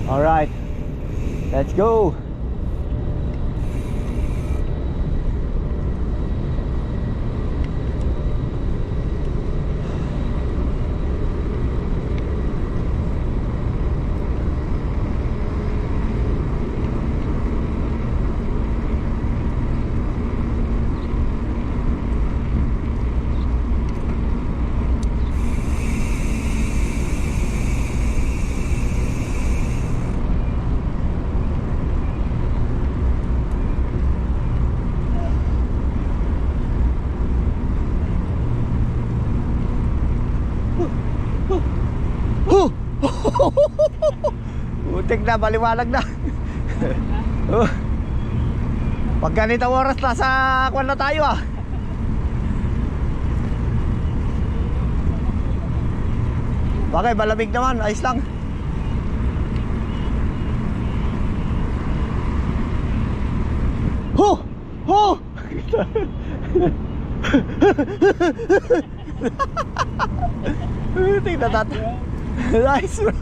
Alright, let's go. Butik na, baliwalag na. Pag ganitong oras nasa kwan na tayo ah. Bakit malamig naman, ayos lang. Ho! Ho! Tingnan natin. Nice bro.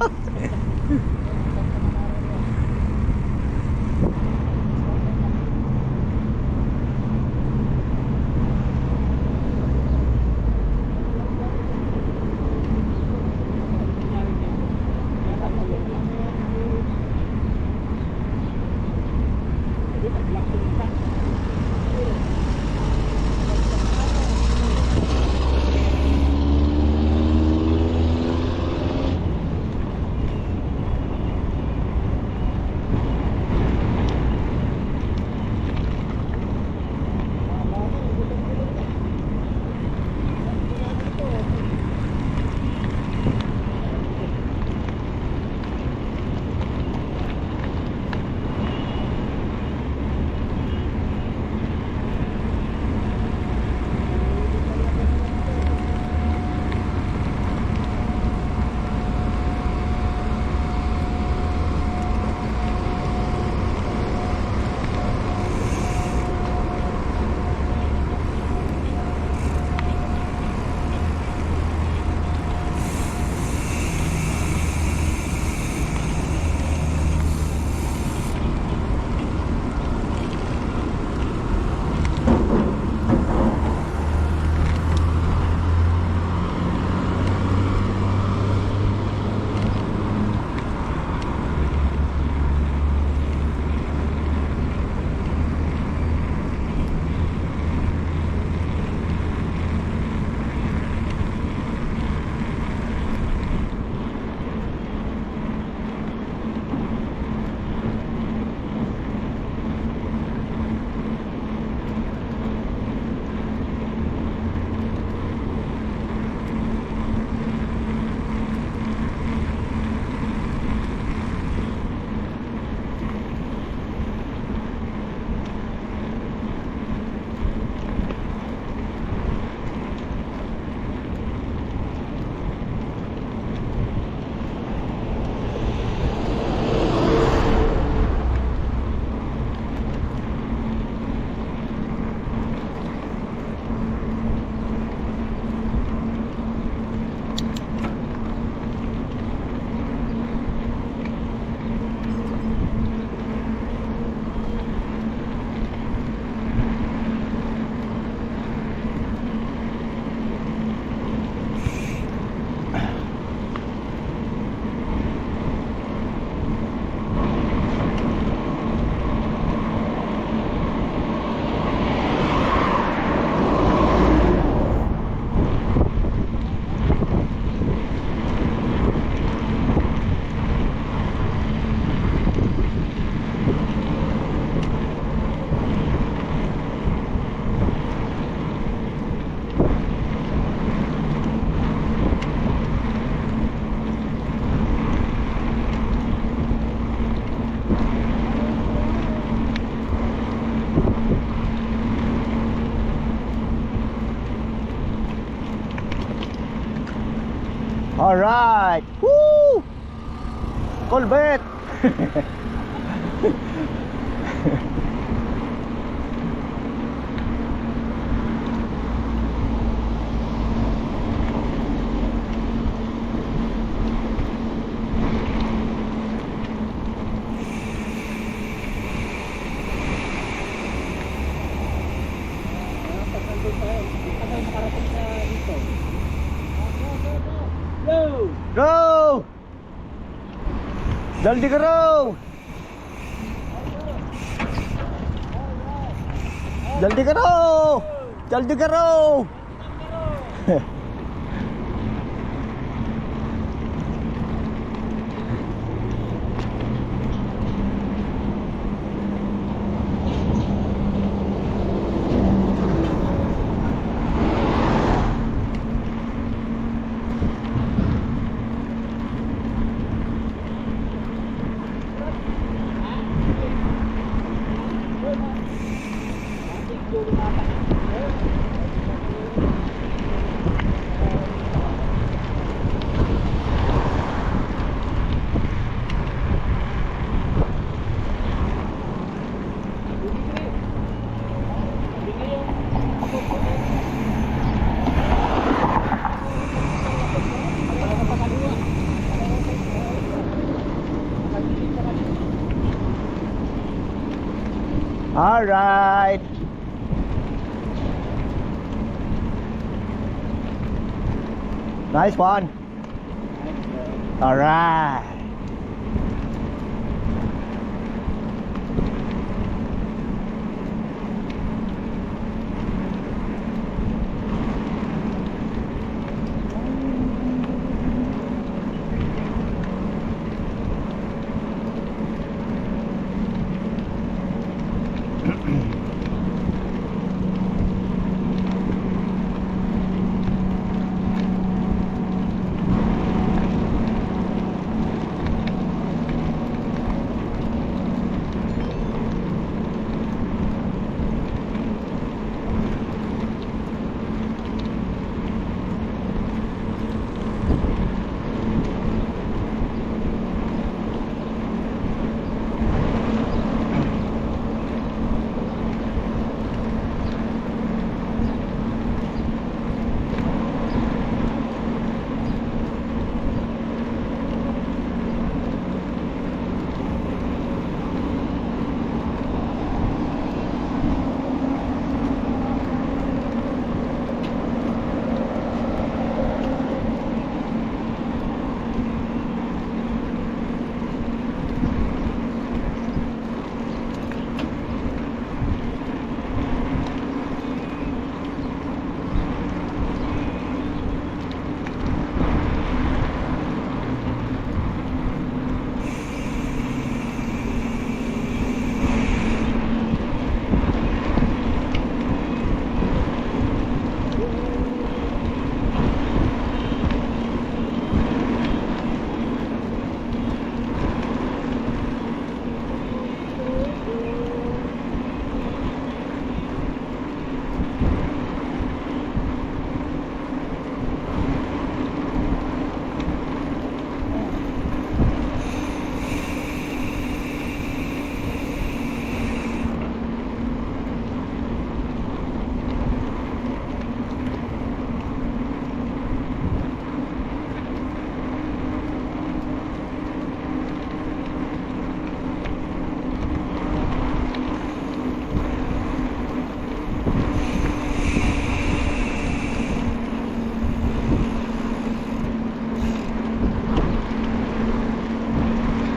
Alright. Woo! Colbert. जल्दी करो, जल्दी करो, जल्दी करो। All right. Nice one. All right.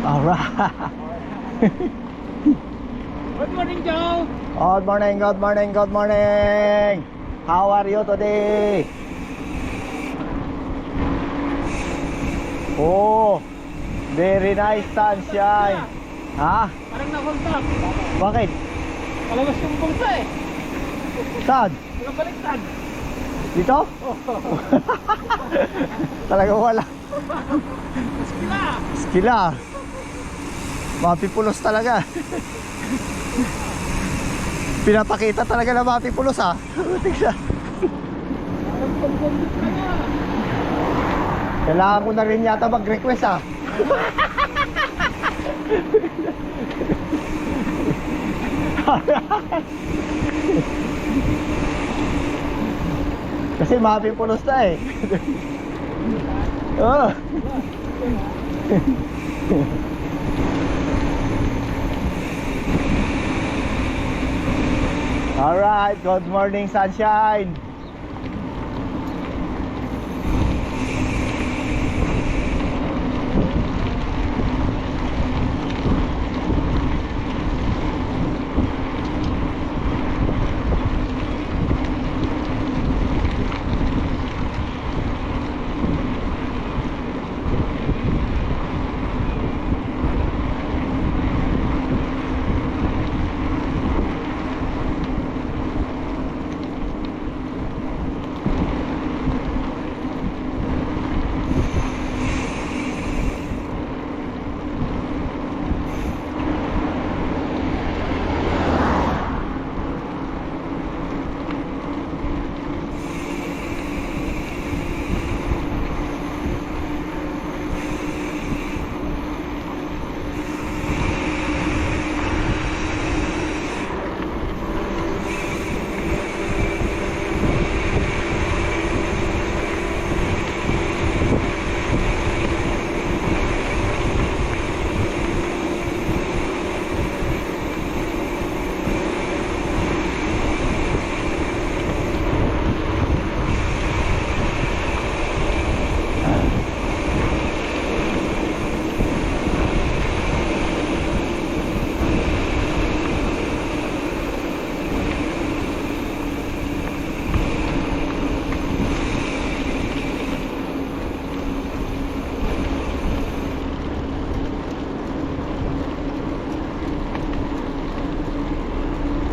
Alright. Good morning, Joe. Good morning, good morning, good morning. How are you today? Oh, very nice sunshine. Ha? Parang nakontak. Bakit? Palabas yung bulsa eh. Saan? Walang baliktad. Dito? Oh. Talaga wala. Skila. Skila. Mapipulos talaga. Pinapakita talaga na mapipulos ha. Tignan. Parang pag-bundok ka na. Kailangan ko na rin yata mag-request ha. Kasi mapipulos na eh. Oh. Alright, good morning sunshine.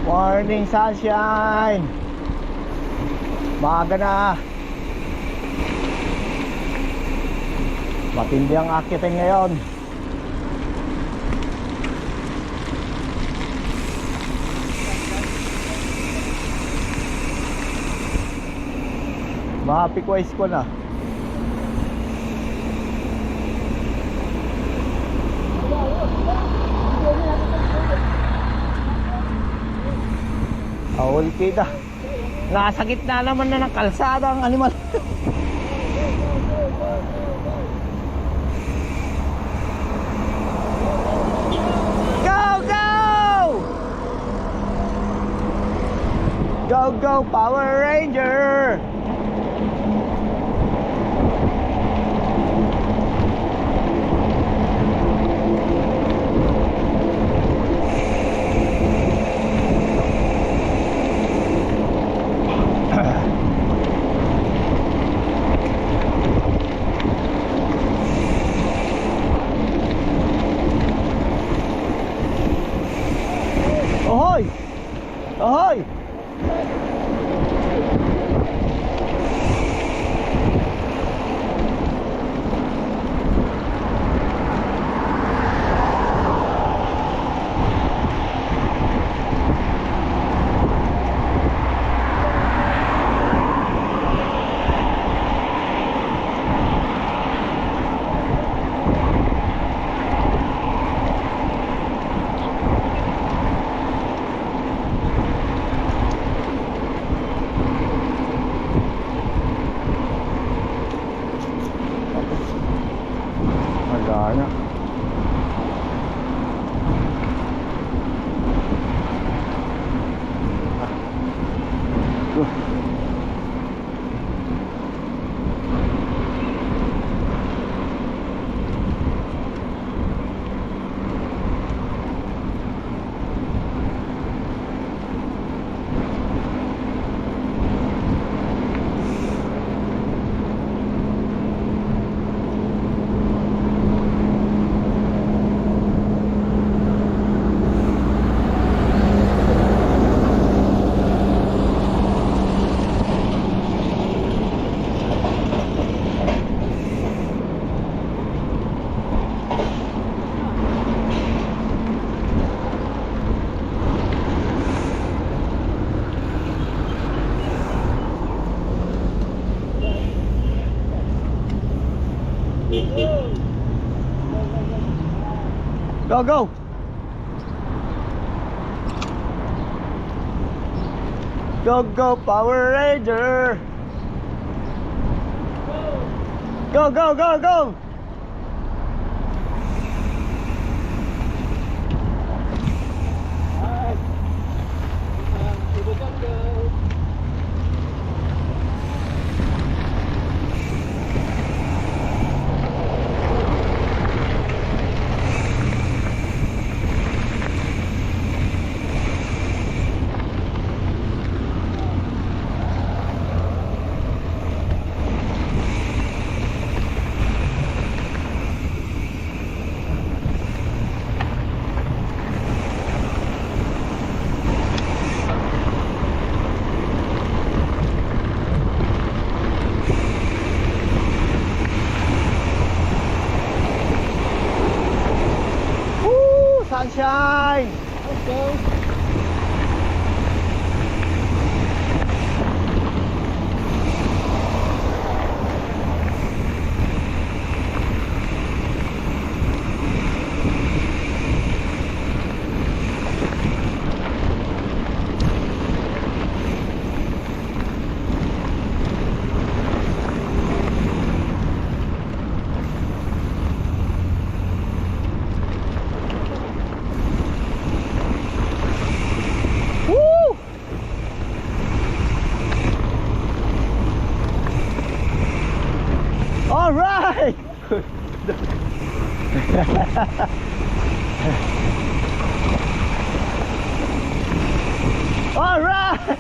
Morning sunshine. Maaga na. Matindi ang akitin ngayon. Mapikwise ko na. Awol kita. Nasa gitna naman na ng kalsada ang animal. Go, go! Go, go, Power Ranger! Ahoy! Ahoy! Wala na. Go, go! Go, go, Power Ranger! Go, go, go, go! Sunshine! Let's go. All right. All right.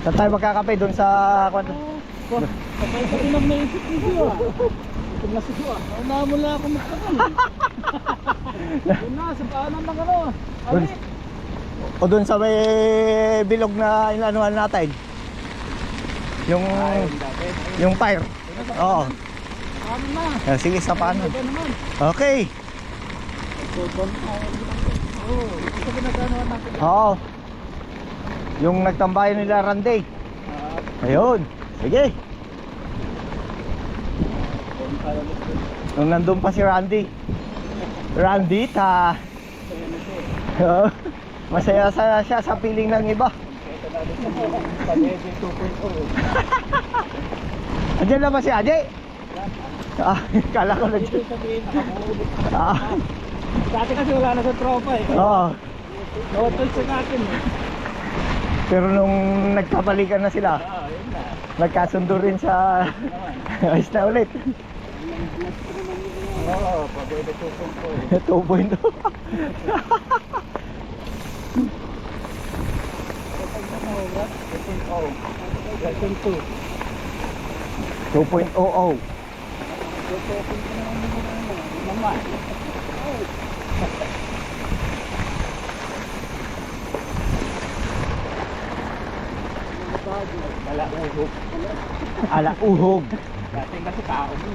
Saan tayo magkakape? Doon sa... Kapay ko rin ang naisip ni Siyo ah. Ito na si Siyo ah. Una mo lang ako magtakal. Doon na, sa paanan ng ano. Doon, o doon sa may bilog na inanuhan natin. Yung fire. Oo. Ano na? Sige, sa paano. Ano naman? Okay. Oo, ito pinaganoan natin. Oo. Yung nagtambayan nila Randy. Ayun. Sige. Nung nandun pa si Randy. Randy, Oo. Masaya siya sa piling ng iba. Andiyan na ba si Ajay? Kala ko nandiyan. Dati kasi wala na sa tropa eh. Oo. Hotel sa natin eh. Pero nung nagkabalikan na sila, Yun na. nagkasundo rin sa ayos na ulit. Oo, pabebe 2.0. 2.0. Version 2. 2.00. Naman. Kalauhog. Alauhog. Dating kasi tao mo.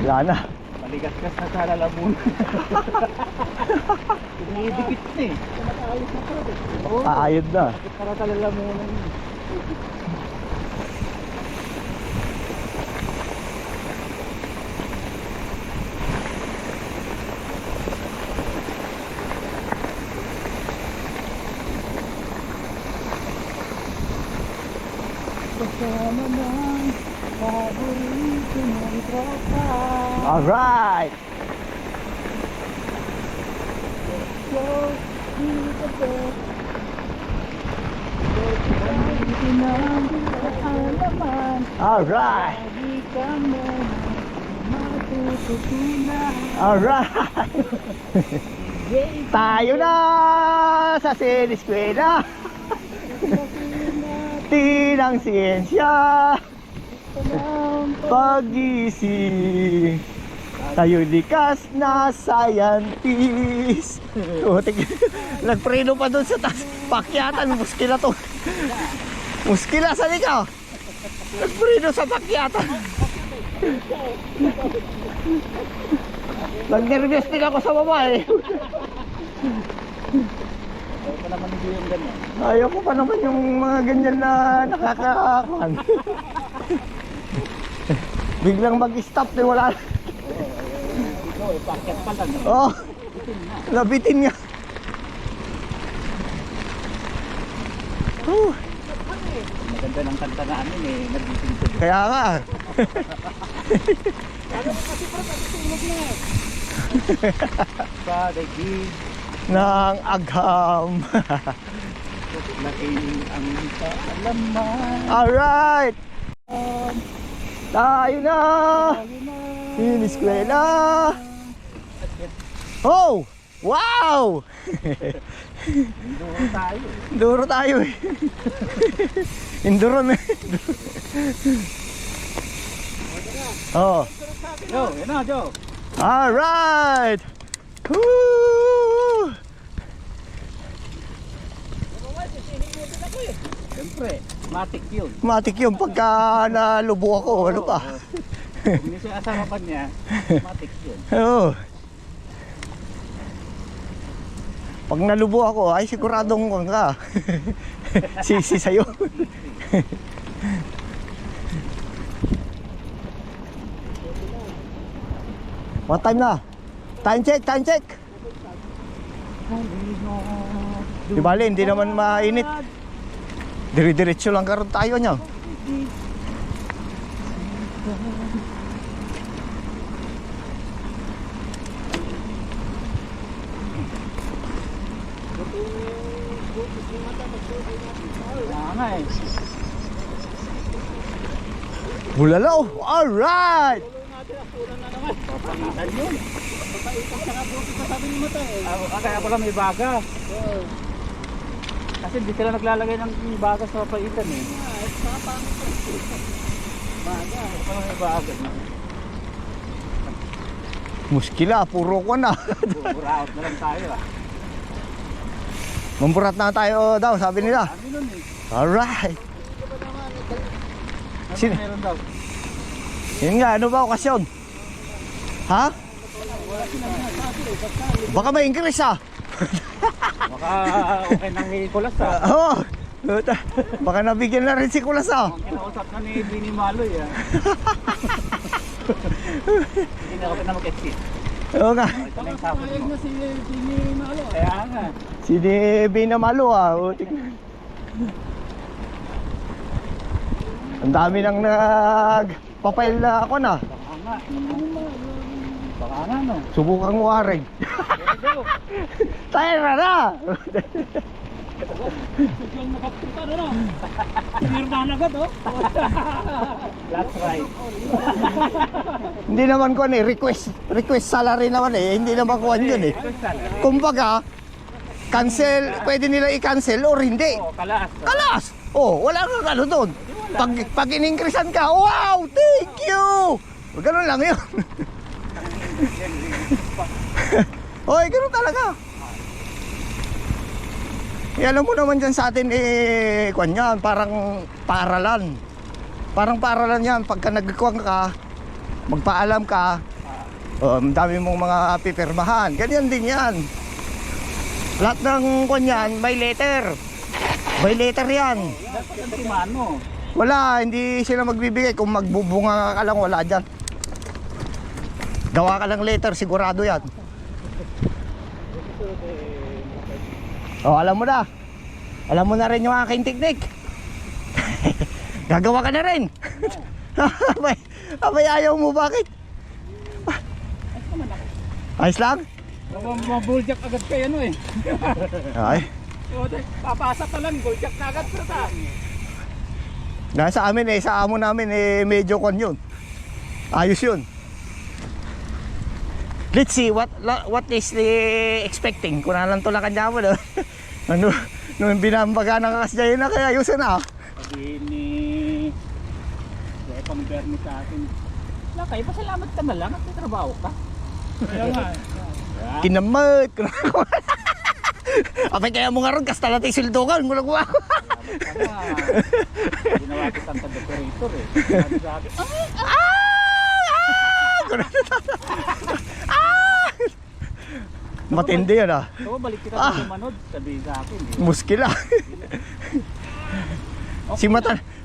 Wala na. Maligas-gas na sa lalamun. Pinidikit na eh. Ayos na pala eh. Aayod na. Para sa lalamunan yun. Kasama ng paborito ng tropa. Alright. So, dito ba? Dito na alaman. Alright. Lagi ka mo matututunan. Alright. Tayo na sa siniskwela. Tinang siyensya. Pag-isip. Tayo likas na scientist. Nagpreno pa doon sa taas. Pakyatan, muskila to. Muskila sa ikaw. Nagpreno sa pakyatan. Nag-nervous din ako sa baba eh. Ayaw pa naman hindi yung ganyan. Ayaw ko pa naman yung mga ganyan na nakakakuhan. Biglang mag-stop eh, wala. Ikaw eh, pakyat pa lang. Oh, nabitin nga. Maganda ng kanta namin eh, nabitin ko. Kaya nga. Padagig, Nang agham. laking ang kaalaman. Alright. Tayo na. Siniskwela. Oh, wow. Duro tayo. Duro tayo eh. Induron eh. Oh. Yo, yun na, Joe. Alright. Woo! Siyempre, matik yun. Matik yun pagka nalubo ako, ano pa. Kung hindi siya asama pa niya, matik yun. Oo. Pag nalubo ako, ay siguradong kung ka. Sisi sa'yo. What time na? Time check, time check. Di bali, hindi naman mainit. Dire-diretso lang karon tayo niya. Nga eh. Bulalo. Alright. Papalitan yun. Papalitan sa kabuti pa sabi ni Mata eh. Kaya pala may baga. Kasi hindi sila naglalagay ng bagas sa paitan eh. Baga, ano yung bagas na? Muskila, puro ko na. Buraot na lang tayo ah. Mamburat na tayo daw, sabi nila. Sabi nun eh. Alright. Ano Sino? meron daw? Yun nga, ano ba okasyon? Ha? Baka may increase ah. Baka okay nang ikulas ah. Oo. Baka nabigyan na rin si Kulas ah. Ang kinausap na ni Bini Maloy ah. Hindi na ako na mag-exit. Oo nga. Ito na yung sabi mo. Si Bini Maloy. Kaya nga. Si Bina Malo ah. Utik. Ang dami nang nagpapail na ako na. Baka nga. Baka nga no. Subukan mo aring. Tayo na na. Yung nakapunta na no. Meron na agad oh. That's right. Hindi naman ko eh, request salary naman eh, hindi naman kuhan yun eh. Kumbaga, cancel, pwede nila i-cancel or hindi. Oh, kalas. Kalas! Oh, wala kang ano doon. Pag in-increasean ka, wow, thank you! Ganun lang yun. Oy, ganun talaga. Eh, alam mo naman dyan sa atin eh, kuhan yan, parang paaralan. Parang paaralan yan, pagka nagkuhan ka, magpaalam ka, dami mong mga pipirmahan, ganyan din yan. Lahat ng kuhan yan, may letter. May letter yan. Dapat ang timano. Wala, hindi sila magbibigay. Kung magbubunga ka lang, wala dyan. Gawa ka lang letter, sigurado yan. Oh, alam mo na. Alam mo na rin yung aking technique. Gagawa ka na rin. Abay, ayaw mo, bakit? Ayos lang? Mabuljak agad kayo no eh. Ay. Papasa pa lang, buljak na agad sa saan. Nasa amin eh, sa amo namin eh, medyo kon yun. Ayos yun. Let's see what is the expecting. Kung nalang tulakan niya mo no. Ano, nung binambaga ng kakasyayin na kaya ayusin na. Sabihin ni pang Bernie sa akin. Wala kayo, pasalamat ka na lang at may trabaho ka. Kaya nga. Kinamot. Apay kaya mo nga ron, kasta natin sildokan. Mula ko ako. Ginawa ko kang decorator eh. Sabi, matindi yan ah. so, balik kita sa sumanod. Sabihin sa akin. Muskila.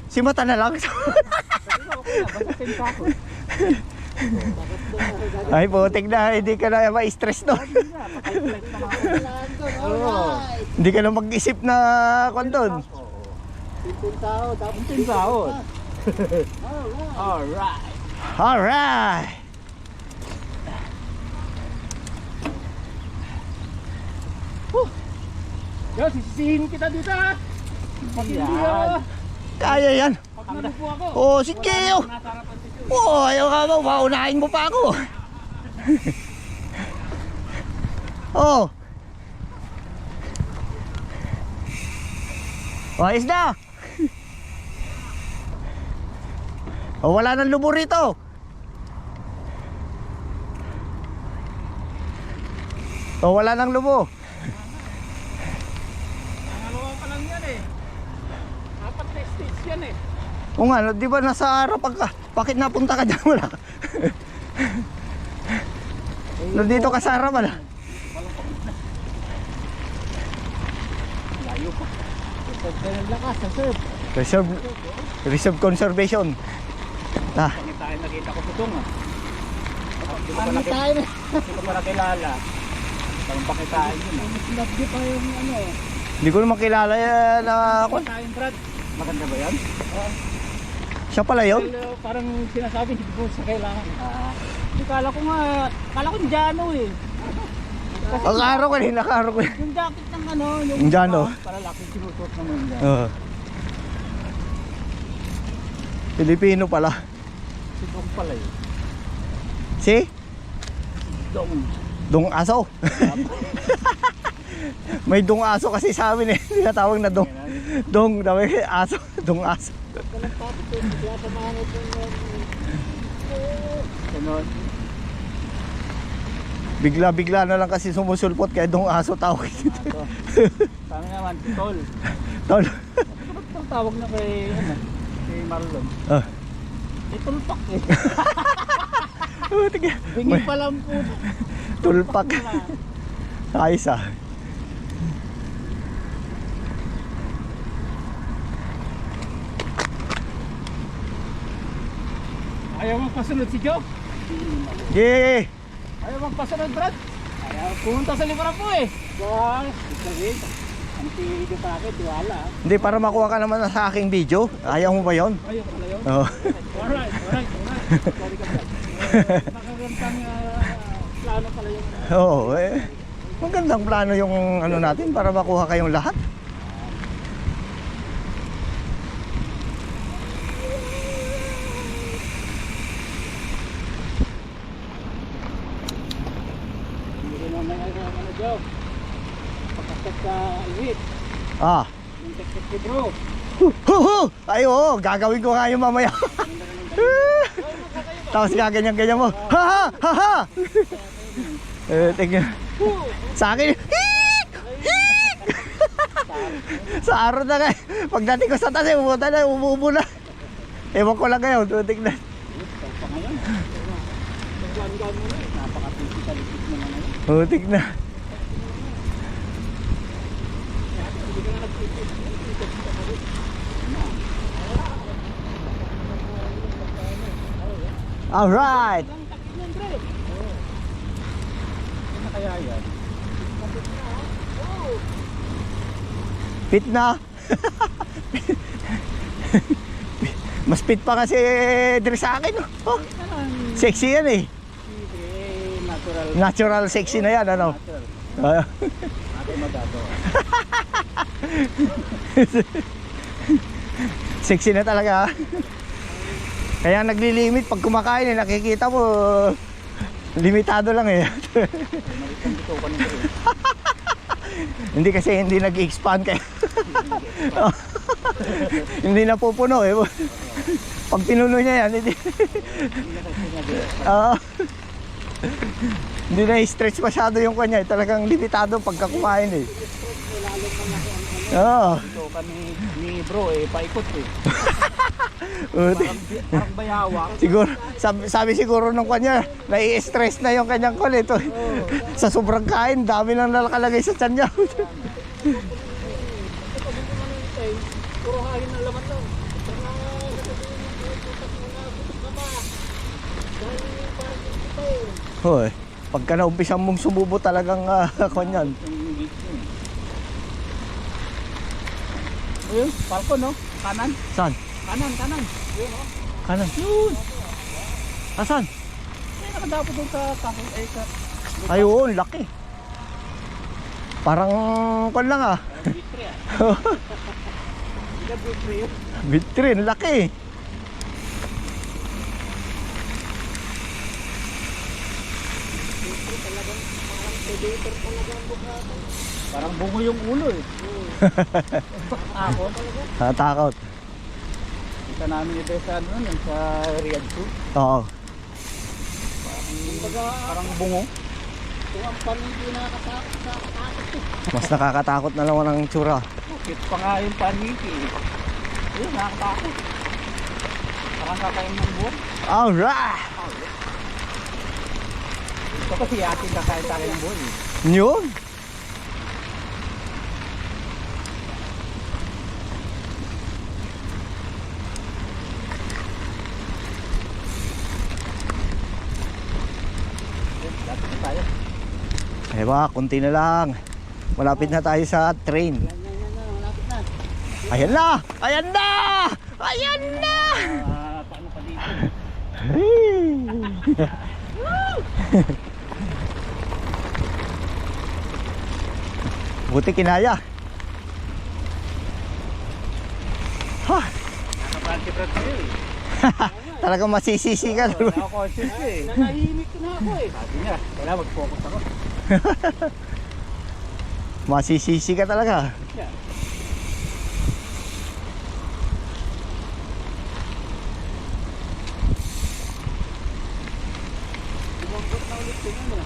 Si mata na lang. Sabi ko, okay na, basta send ako. Ay putik na, hindi ka na ma-stress no. Hindi ka na mag-isip na kondon. Pintaon. Alright. Alright. Yo, sisisihin kita dito ha. Yan. Kaya yan. Pag nalupo ako. Oh, sige. Oh, ayaw ka mo, maunahin mo pa ako. Oh. Ayos na. Oh, wala nang lubo rito. Oh, wala nang lubo. Nangalawa pa lang yan eh. Apat na stage yan eh. O nga, di ba nasa harapan ka? Bakit napunta ka dyan? Wala. Nandito ka sa harapan. Layo pa. Reserve ka ng lakas sa surf. Reserve conservation. Ah, Pangitain nakita ko putong ah. Pangitain? Hindi ko pa nakilala. Parang pakitain yun ah. Love pa yung ano. hindi ko naman kilala na ako. Pakitain Brad. Maganda ba yan? Siya pala yun? Well, parang sinasabi hindi ko sa kailangan. Kala ko nga, kala ko yung Jano eh. Ang araw ko rin, nakaaraw ko rin. Yung jacket ng ano, Yung Jano? Para laki sinusuot naman yung Jano. Pilipino pala. Si Dong pala eh. Si? Dong. Dong Aso. May dong aso kasi sa amin eh. Tinatawag na dong. Dong, dami aso. Dong aso. Walang tapos eh. Kaya samahan mo itong Ganon. Bigla-bigla na lang kasi sumusulpot kaya dong aso tawag dito. Ato. Kami naman, si Tol. Tol. Ang tawag na kay, ano, kay Marlon. Ah. Eh, tulpak eh. bingi pa lang po. Tulpak. Ayos ah. Ayaw magpasunod si Joe. Yay! Ayaw magpasunod, Brad. Ayaw pumunta sa Libra po eh. Wow, sabihin. Ang tiyo pa akin, tiwala. Hindi, para makuha ka naman sa aking video. Ayaw mo ba yon? Ayaw pala yun. Oo. Alright. Sorry ka, Brad. Nakagantang plano pala yung... Oo, eh. Magandang plano yung ano natin para makuha kayong lahat. Hindi rin naman ano, Joe. Pagkasat sa iwit. Ah. Yung tekstit si bro. Huhu! Ay, oo, gagawin ko nga yung mamaya. Tapos gaganyan-ganyan mo. Ha ha! Ha ha! Tingnan. Sa akin, hiik! Hiik! Sa araw na nga. Pagdating ko sa taas, umuubo na, umuubo na. Ewan ko lang ngayon, tingnan. Pa ngayon. Nagwan-gwan mo na eh. Napaka-physical-isip mo na ngayon. Tingnan. Hindi ka na nag-isip. Alright! Ang takip niyan, Dre. Ano kaya yan? Fit na. Mas fit pa kasi Dre sa akin. Oh, sexy yan eh. Natural. Natural sexy na yan, ano? Natural. Ate magagawa. Sexy na talaga. Kaya naglilimit pag kumakain eh, nakikita mo limitado lang eh. Dito ka nito eh. Hindi kasi hindi nag-expand kaya. Hindi napupuno eh. Pag pinuno niya yan, hindi. Oo. Hindi na i-stretch masyado yung kanya, talagang limitado pagka kumain eh. Oo. Dito ka ni bro eh, paikot eh. Buti. Parang bayawak. Siguro, sabi siguro nung kanya, nai-stress na yung kanyang kulit. Sa sobrang kain, dami nang nakalagay sa tiyan niya. Puro hangin na laman lang. Hoy, pagka naumpisan mong sumubo talagang kanyan. Ayun, Falcon no? Kanan. Saan? Kanan. Ayun no? Kanan. Yun. Asan? Ay, nakadapo doon sa kahon ay sa Ay, oo, laki. Parang kon lang ah. Bitri ah. Hindi bitri yun. Vitrin, laki. Parang bungo yung ulo eh. Ako. Natakot. Kita namin ito sa ano nun, sa Riyadh Zoo. Oo. Parang bungo. Kung ang panindi nakakatakot sa katakot. Mas nakakatakot na naman ang tsura. Cute pa nga yung paniki eh. Ayun, nakakatakot. Parang kakain ng buwan. Alright! Ito kasi ating kakain sa akin ng buwan eh. Yun! Lapit na tayo. Eh ba, konti na lang. Malapit na tayo sa train. Yan, malapit na. Ayan na! Ayan na! Ayan na! Paano pa dito? Buti kinaya. Ha! Nakabanti Brad kayo eh. Talagang masisisi ka. Naka-conscious eh. Nanahimik na ako eh. Sabi niya, kailangan mag-focus ako. Masisisi ka talaga. Yeah. Bumangkot na ulit din ano.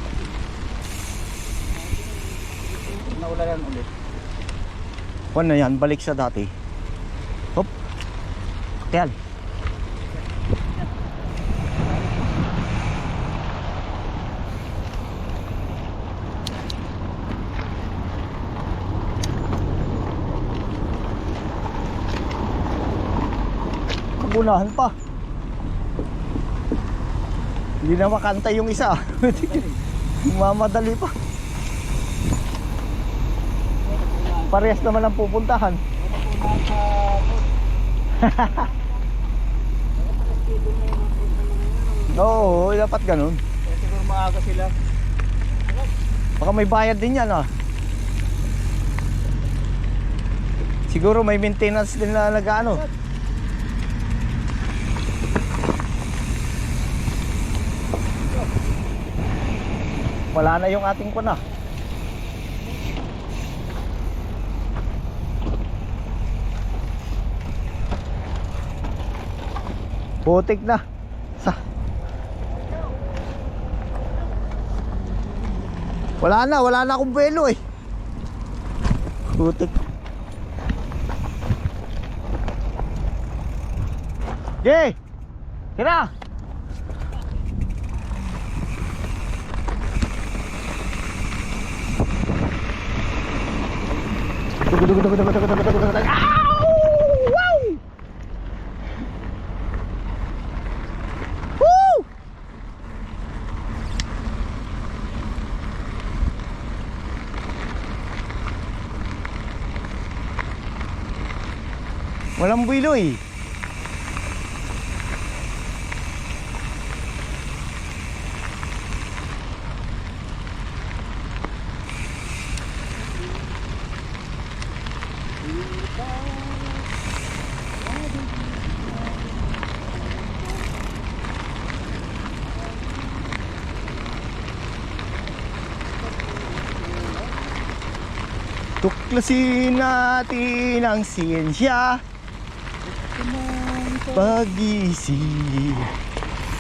Naulalan ulit. Kung na yan, balik sa dati. Hop. Yan. Kabunahan pa. Hindi na makanta yung isa. Mamadali pa. Parehas naman ang pupuntahan. Oo, dapat ganun. Siguro maaga sila. Baka may bayad din yan ah. Siguro may maintenance din na nag-ano. Wala na yung ating kuna. Putik na. Wala na akong buwelo eh. Putik. Jay! Tira! Wow! Woo! Walang buwilo eh. Tuklasin natin ang siyensya, pag-isip,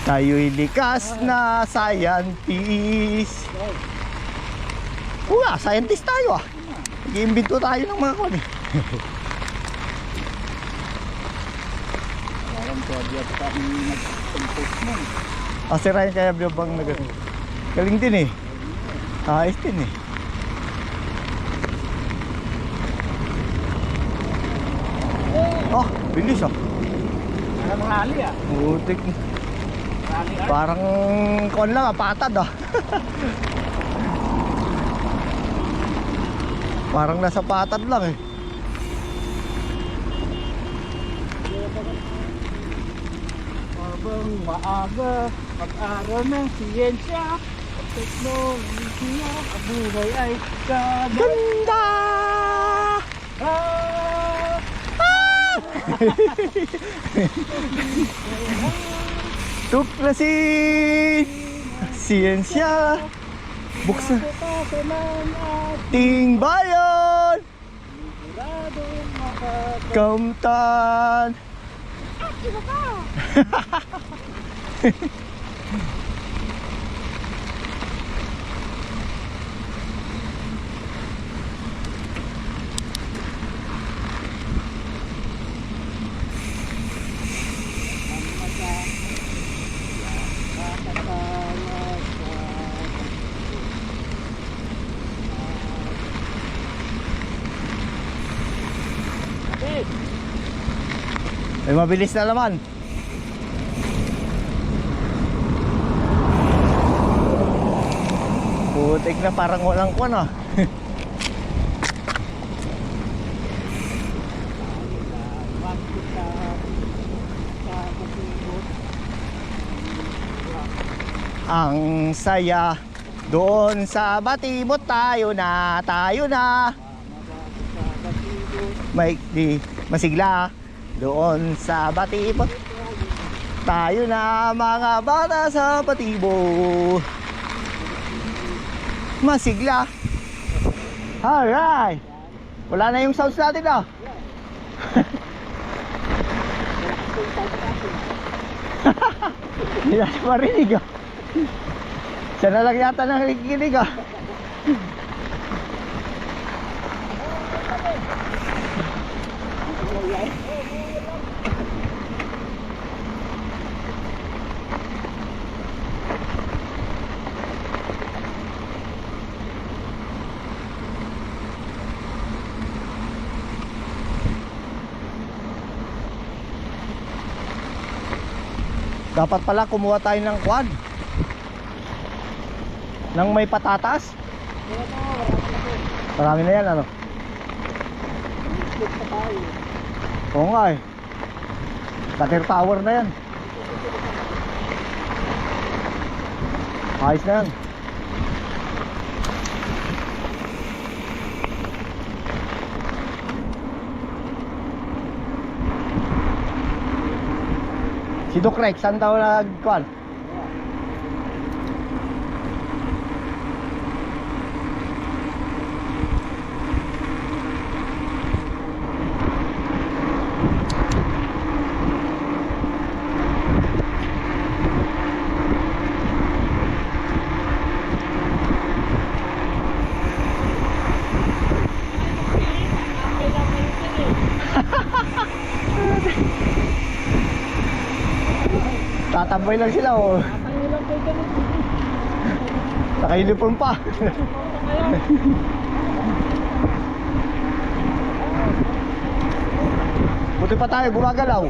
tayo'y likas na scientist. Oo, scientist tayo ah. Nag-iimbento tayo ng mga kon eh. Parang kaya pa kami nag-compose mo. Si Ryan kaya bang galing din eh. Ayos din eh. Oh, bilis ah. Parang rally ah. Putik. Rally art. Parang kon lang ah, patad ah. Parang nasa patad lang eh. Habang maaga, pag-aral ng siyensya at teknolohiya, ang buhay ay Ganda! Ah! Tuklasin siyensya, buksan Pagkatapos ng ting bayan, siguradong makakapag kamtan. Ay, mabilis na naman. Putik na, parang walang kwan ah. Ang saya doon sa Batibot, tayo na may di masigla doon sa Batibot, tayo na mga bata sa Batibot, masigla Alright. Wala na yung sounds natin ah. Hindi natin marinig ah. Siya na lang yata nakikinig ah. Dapat pala kumuha tayo ng kwan nang may patatas. Marami na yan ano. Oo nga eh. Water tower na yan. Ayos na yan. Si Doc Rex, saan daw nagkuhan? Tatambay lang sila oh. Tayo lang kayo ganun. Naka-uniform pa. Buti pa tayo gumagalaw.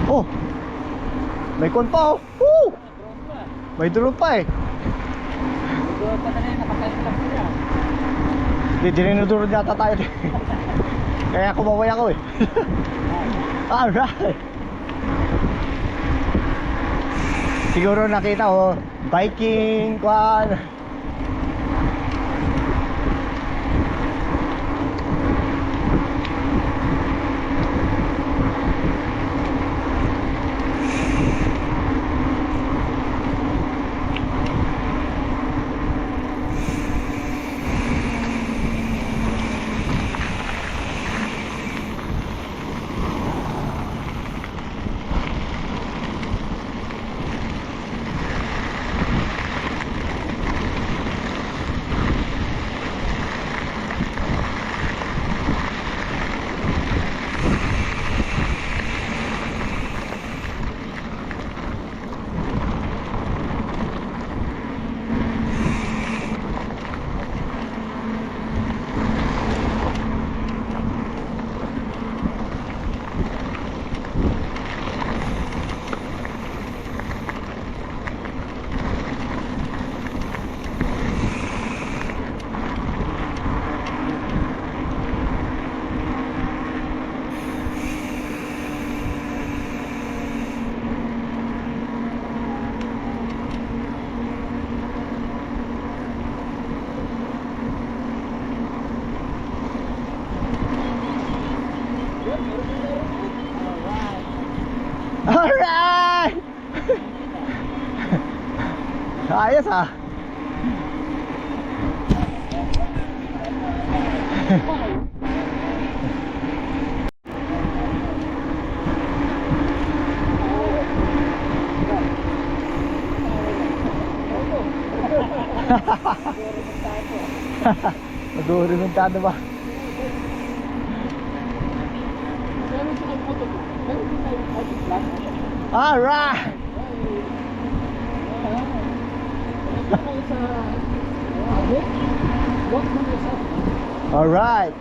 Oh, may kon pa oh. Woo! May drone pa eh. Doon pa na rin, nakasayang lang sila. Hindi, dinunod yata tayo. Kaya kumaway ako eh. Alright. Siguro nakita oh, biking, kwan. Alright! Ayos ah. Mag-uurimentado ba? Meron siya kayo photo. Meron din tayo photo plan. Alright! Kayo sa walk mo na sa Alright!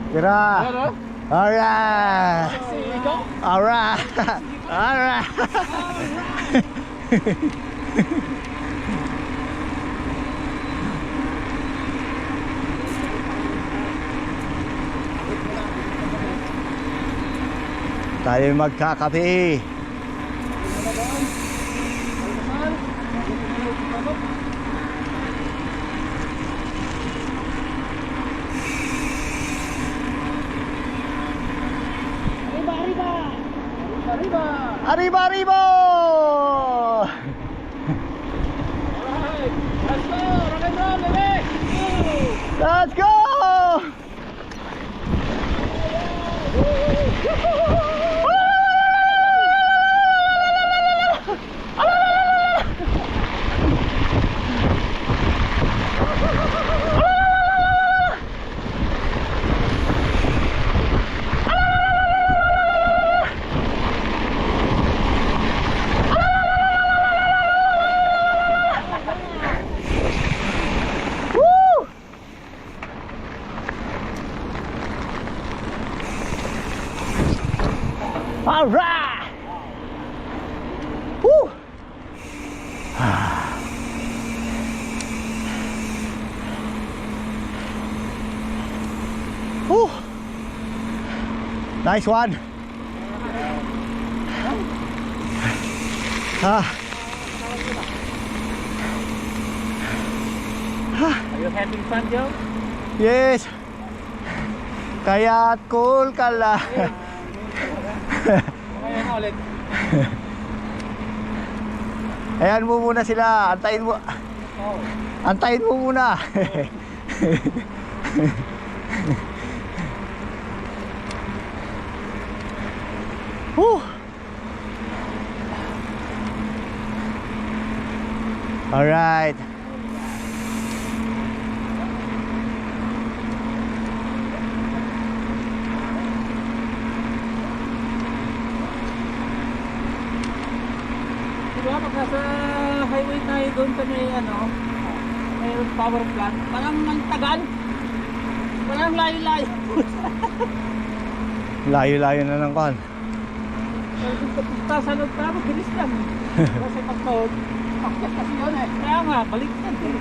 Tira. Ano? Alright. Si ikaw? Alright. Alright. Tayo magkakape. Arriba, arriba! Arriba, arriba! Arriba, arriba! Alright! Let's go! Rock and roll, baby! Go! Let's go! Woo! All right. Woo. Woo. Nice one. Ah. Are you having fun, Joe? Yes. Kaya't cool ka lang. Ngayon ulit. Ayan mo muna sila. Antayin mo. Oh. Antayin mo muna. Woo. All right. Diba pag nasa highway tayo doon sa may may power plant, parang ang tagal. Parang layo-layo. Layo-layo na ng kan. Pagpunta sa loob na, mabilis lang. Kasi pagkahod, pakyat kasi yun eh. Kaya nga, baliktad eh.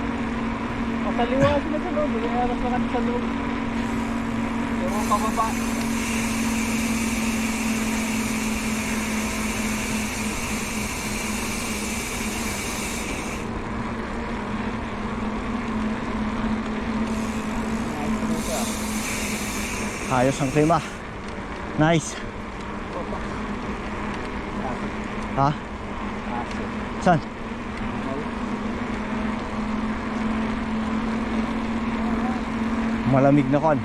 Pasaliwa sila sa loob, kaya alas na kami sa loob. Pero pababa. Ayos ang klima. Nice. Ha? Saan? Malamig na kon.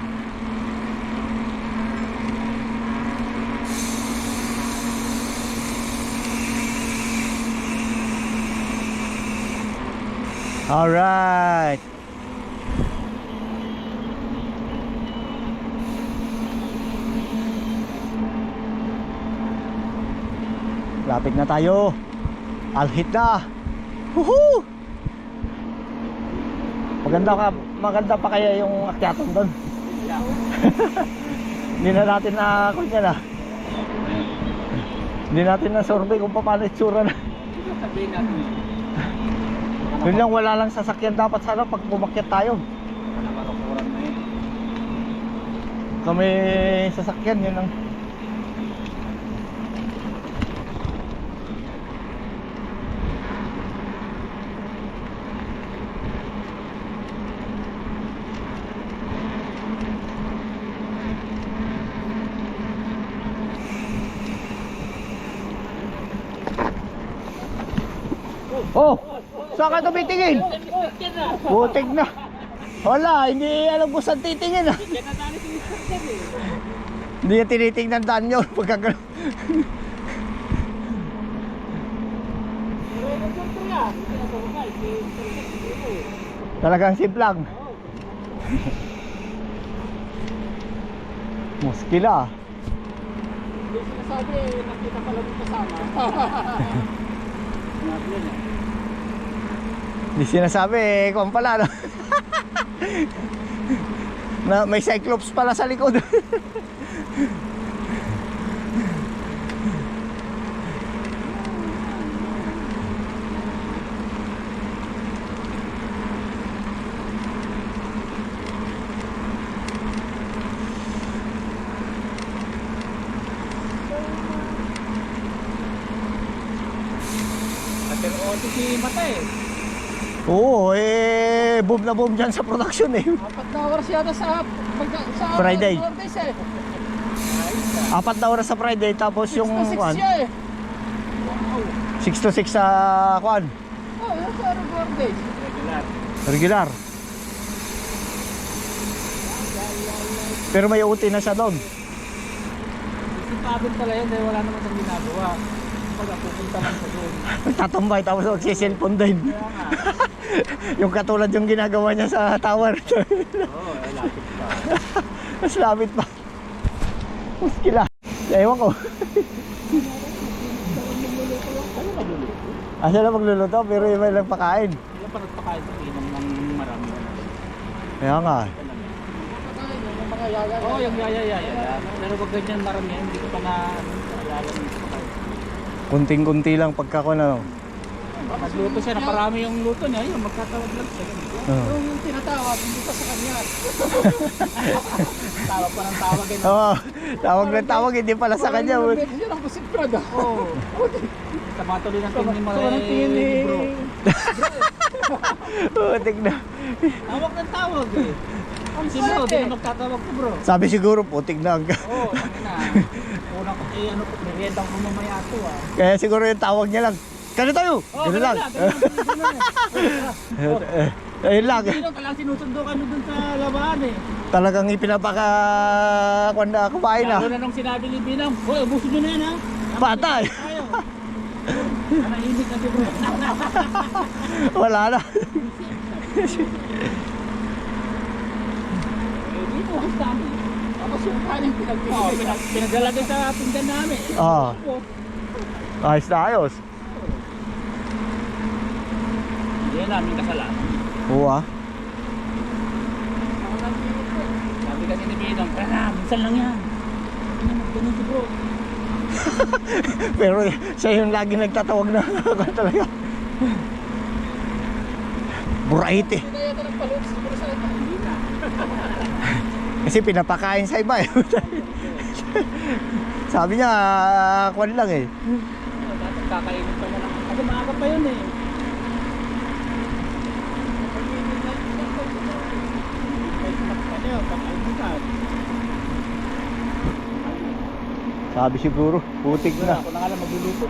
All right. Lapit na tayo. Alhit na. Woohoo! Maganda pa kaya yung akyatan doon. Hindi na natin na kunya na. Hindi natin na survey kung paano itsura na. Sabihin natin. Yun lang, wala lang sasakyan dapat sana pag bumakyat tayo. Nakakuran na yun. Kami sasakyan, yun lang. Oh, saan ka tumitingin? Putik na. Wala, hindi alam kung saan titingin ah. Hindi niya tinitingnan daan yun pagkagano. Talagang simplang. Muskila. Hindi sinasabi, nakita pala dito kasama. Hindi sinasabi, kung pala no? Na may Cyclops pala sa likod. Pero oto si Mata eh. Oo, boom na boom dyan sa production eh. 4 na oras yata sa Friday. Fridays eh. 4 na oras sa Friday, tapos yung 6 kwan, siya eh. 6 to 6 sa kwan, Oh, yun sa Fridays. Regular. regular. Pero may uti na siya doon. Sipagod pala yun dahil wala naman siyang ginagawa. Pagka pupunta lang sa doon. Nagtatambay tapos magsiselfon din. Kaya nga. Yung katulad yung ginagawa niya sa tower. Oo, lapit pa. Mas lapit pa. Muskila. Ewan ko. Ano magluluto? Asa na magluluto pero iba lang pakain. Ilan pa nagpakain sa inom ng marami. Kaya nga. Oo, yung yaya. Pero pag ganyan marami, hindi ko pa na alala ng pagkain. Kunting-kunti lang pagka ko na. Nagluto siya, naparami yung luto niya, yun, magkatawag lang siya. Yung tinatawag, hindi pa sa kanya. Tawag pa ng tawag. Oo, tawag na tawag, hindi pala sa kanya. Yun ang kusip Prada. Oo. Tamatuloy ng tingin ni mga bro. Oo, tignan. Tawag ng tawag eh. Ang sino, di na magtatawag ko bro. Sabi siguro, putik na. Oo, na. Unang ko, ano ko, merienda ko mamaya ito ah. Kaya siguro yung tawag niya lang. Kano tayo? Oo, Gano'n lang. Ayun lang. Hindi lang talang sinusundo ka doon sa labahan eh. Talagang ipinapaka kwanda kumain na. Lalo na nung sinabi ni Binang, hoy, ubusin nyo na yan ha. Patay. Tayo. Nanahimik na si bro. Wala na. Dito, gusto namin. Tapos yung kanin pinagdala doon sa pinggan namin. Oo. Ayos na ayos. Hindi yan namin kasalanan. Oo ah. Sabi kasi ni Binang, minsan lang yan. Ganun si bro. Pero siya yung lagi nagtatawag na ako talaga. Buraite. Kaya ito nagpaluto si bro sa ito. Hindi na. Kasi pinapakain sa iba eh. Sabi niya, kwan lang eh. Dapat kakainin pa niya lang. Kasi maaga pa yun eh. Sabi siguro, putik na. Ako na nga lang magluluto.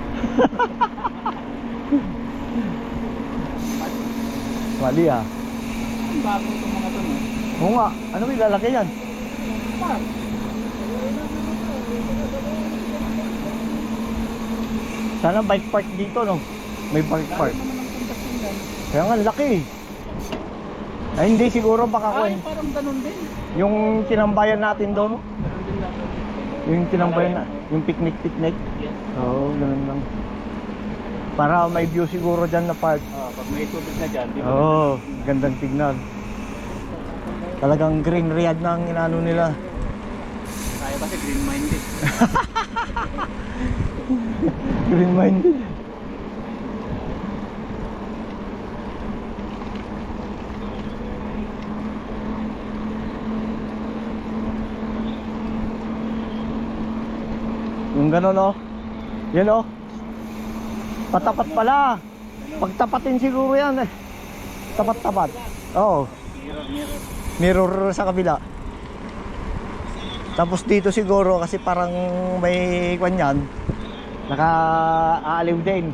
Mali ah. Ang bago itong mga ito no? Oo nga, ano may lalaki yan? Park. Sana bike park dito no? May bike park. Kaya nga laki eh. Ay hindi siguro baka ko Ay, parang ganun din. yung tinambayan natin doon. Ganun din lang. Yung tinambayan na, yung picnic. Yes. Oo, ganun lang. Para may view siguro dyan na park. Pag may tubig na dyan, di ba? Oo, gandang tignan. Talagang green Riyadh na ang inano nila. Tayo kasi green-minded. Green minded. Yung gano'n oh. Yan oh. Patapat pala. Pagtapatin siguro yan eh. Tapat-tapat. Oo. Mirror sa kabila. Tapos dito siguro kasi parang may kwan yan. Naka-aaliw din.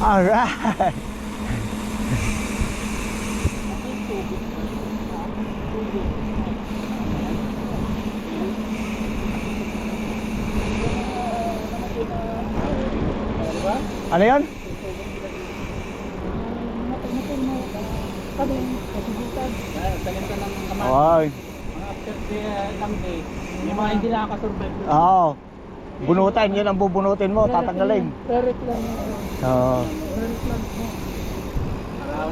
Alright. Diba? Ano yan? Kami, kasibutan. Talim ka ng kamay. Ay. Mga after ng day, yung mga hindi nakakasurvive. Oo. Bunutin, yun ang bubunutin mo, tatanggalin. Direct lang. Oo. Direct lang.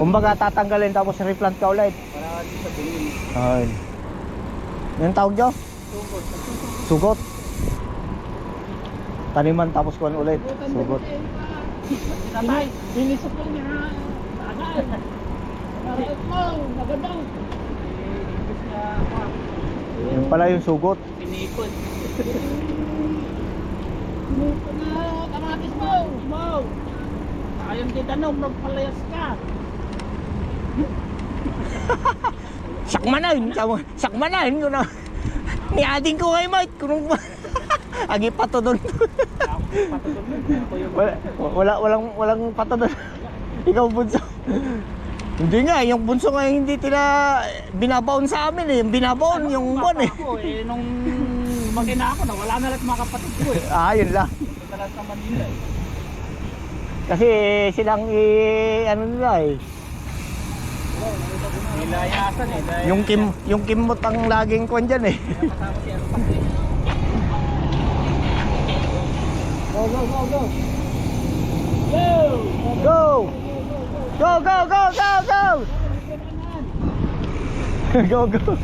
Kumbaga tatanggalin tapos replant ka ulit. Para di sa tingin. Ay. Yan tawag nyo? Tungkol. Sugot. Taniman tapos kuhan ulit. Sugot. Tatay, binisok lang niya. Tagay. Naratot mo, nagadaw. Yun pala yung sugot. Pinipon. Pinipon na, kamatis mo. Mo. Ayaw kita nung magpalayas ka. Sakmanan! Sakmanan! Yun na. Niading ko kay Mike. Kung agi pato doon. Walang pato doon. Ikaw bunso. Hindi nga, yung bunso nga hindi binabaon sa amin eh. Binabaon yung buwan eh. Ako eh, nung magina ako na, wala na lang mga kapatid ko eh. Ah, yun lang. Ito lang sa Manila eh. Kasi silang ano nila eh. Nilayasan eh. Dahil Yung kimot ang laging kwan dyan eh. kasama si Arpas eh. Go, go, go, go! Go! Go! Go, go, go, go, go! Go, go!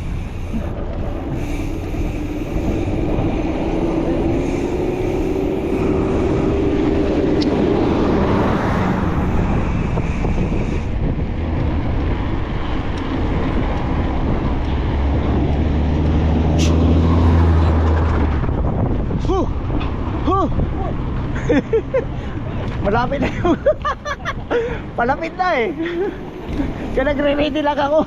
Huh! Huh! Malapit na yung palapit na eh. Kaya nagre-ready lang ako.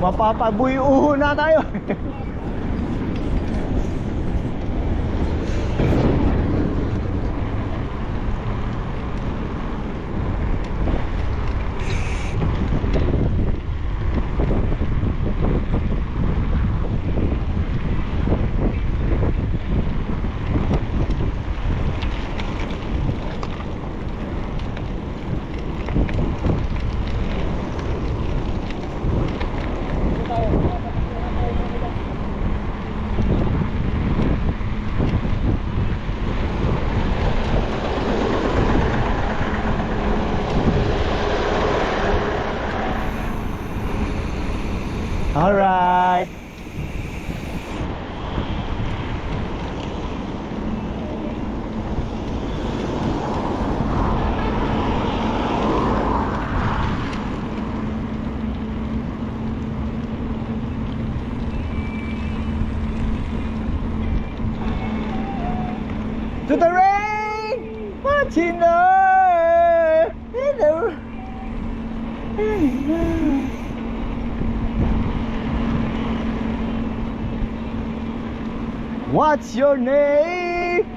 Mapapabuy-uho na tayo. All right. To the rain, what you know, What's your name?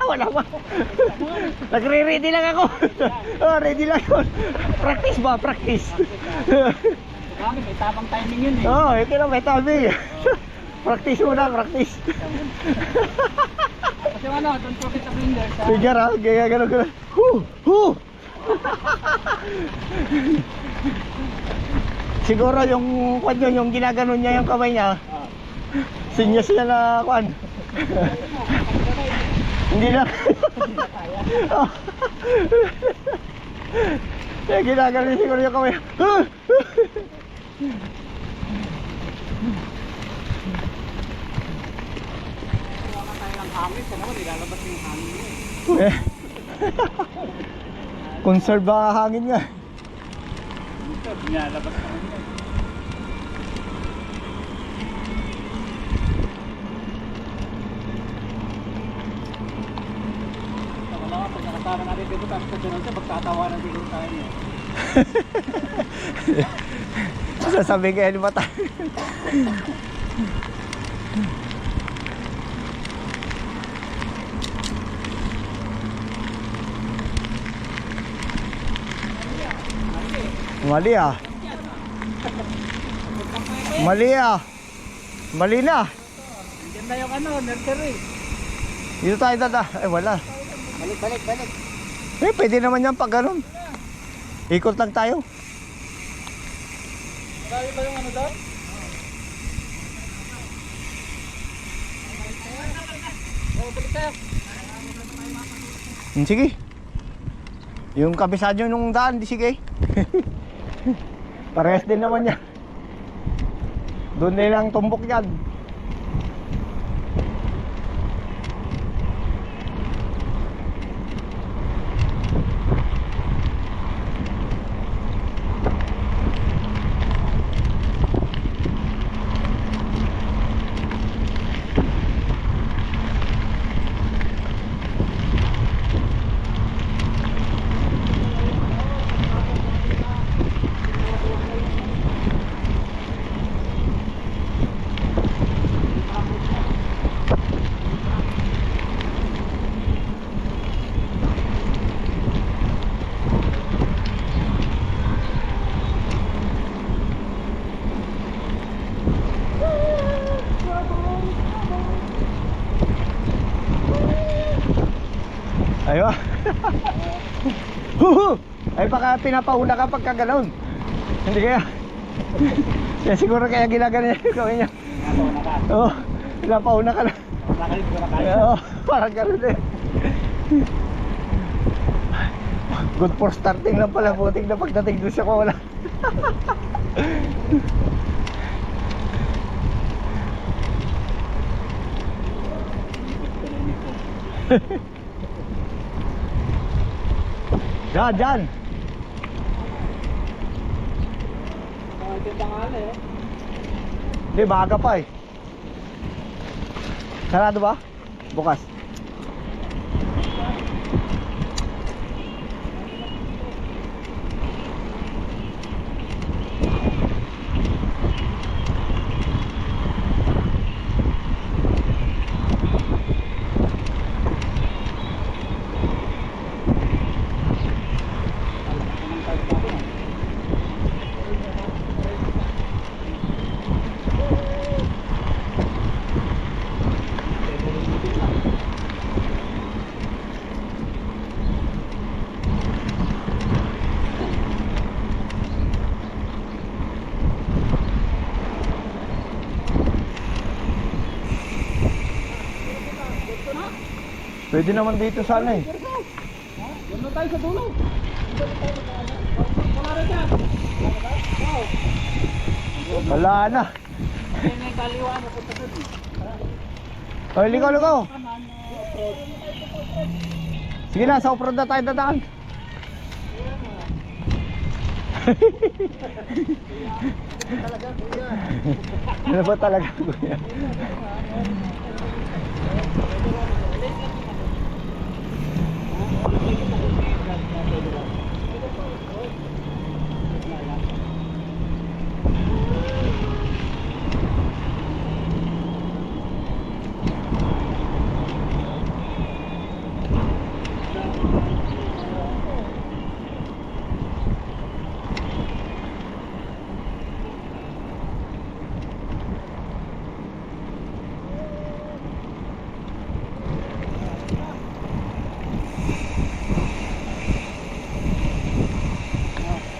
Wala pa. Nagre-ready lang ako. Oh, ready lang yun. Practice ba? Practice. Bakit? May tamang timing yun eh. Oo, ito na may tabi. Practice muna, practice. Kasi ano, don't forget the fingers ha. Figure ha, gaya gano'n. Hu! Siguro yung kwan yun, yung ginaganon niya yung kamay niya. Sinyas niya na kwan. Hindi na. Kaya ginaganon siguro yung kamay. Wala tayo ng hangin. Kung naman, ilalabas yung hangin mo Eh. Conserve ang hangin nga. Ito, nilalabas naman yun. Wala pag nakasama natin dito tapos sa ganun siya, magtatawanan dito tayo niya. Sasabihin kayo ni Mata. Mali ah. Mali ah. Mali na. Diyan na yung ano, nursery. Dito tayo dada. Wala. Balik. Pwede naman yan pag ganun. Ikot lang tayo. Marami ba yung ano doon? Balik tayo. Sige. Yung kabisado nung daan, di sige. Parehas din naman yan. Doon nilang tumbok yan. Aywa. Huhu! Ay baka pinapauna ka pagka gano'n. Hindi kaya. Kaya siguro kaya ginagano niya yung gawin niya. Napauna ka. Oo, pinapauna ka na. Nakalit ko na kayo. Oo, parang gano'n eh. Good for starting lang pala, buting na pagdating doon sa wala. Diyan. Ito yung tanghali eh. Hindi, maaga pa eh. Sarado ba? Bukas. Pwede naman dito sana eh. Doon na tayo sa dulo. Wala rin yan. Wala na. Ayun na yung kaliwa na punta doon. Oy, ligaw. Kanan, Sige na, sa off-road na tayo dadaan. Ano ba talaga kuya?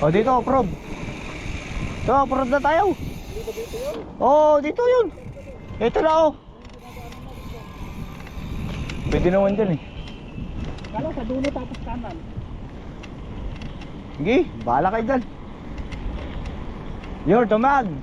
O dito, off-road. Ito, off-road na tayo. Oo, dito yun. Ito na oh. Pwede naman dyan eh. Kala sa dulo tapos kanan. Sige, bahala kayo dyan. You're the man.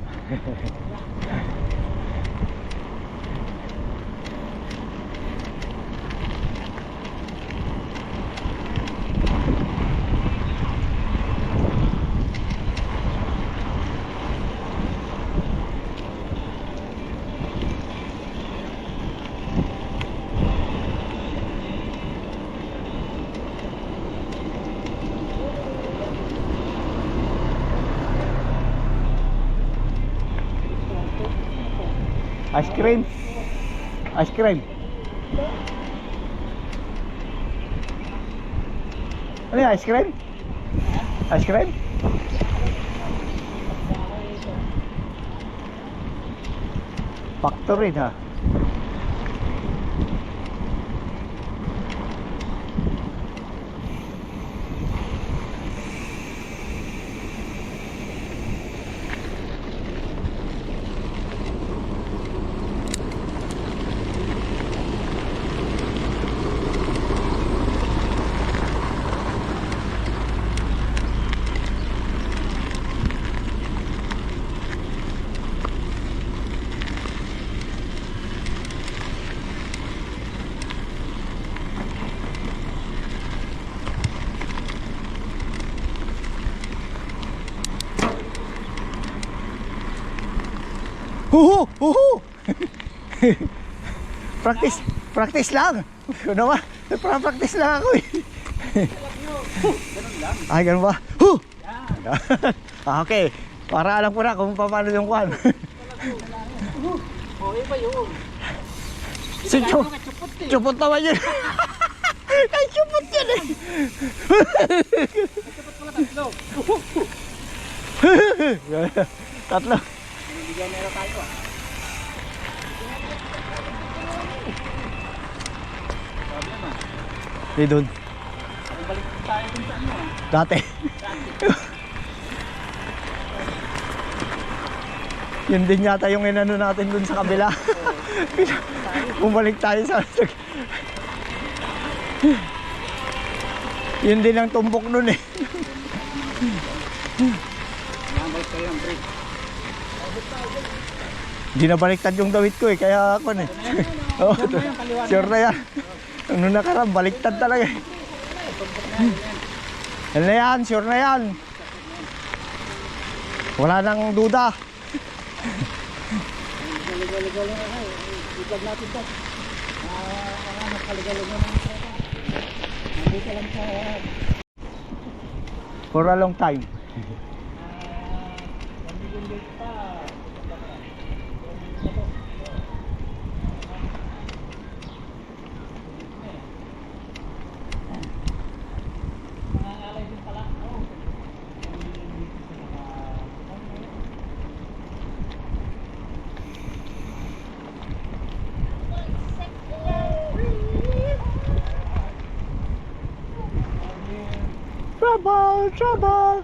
Ice cream. Ice cream. Ano yung ice cream? Ice cream? Factory ha. Huhu! Huhu! Practice lang. Ano ba? Practice lang ako eh. Ay, ganun ba? Huh! Okay. Para alam ko na kung paano yung kwan. O, iba yun. Chupot naman yun. Ay, chupot yun eh. Dapat pala tatlo. Tatlo. Bigyan nila tayo ah. Problema. Di doon. Balik tayo dun sa ano ah. Dati. Yun din yata yung inano natin dun sa kabila. Bumalik tayo sa... Yun din ang tumbok nun eh. Nabalik tayo ang brake. Hindi na baliktad yung dawit ko eh, kaya ako eh. Oh, sure na yan. Ano nakaraan, baliktad talaga eh. Yan na yan, sure na yan. Wala nang duda. Ligaw-ligaw lang ako eh. I-vlog natin to. Nakaligaw-ligaw lang ako. Nandito lang sa... For a long time. Pamigil pa. Nangangalay din pala. Oo. Trouble, trouble.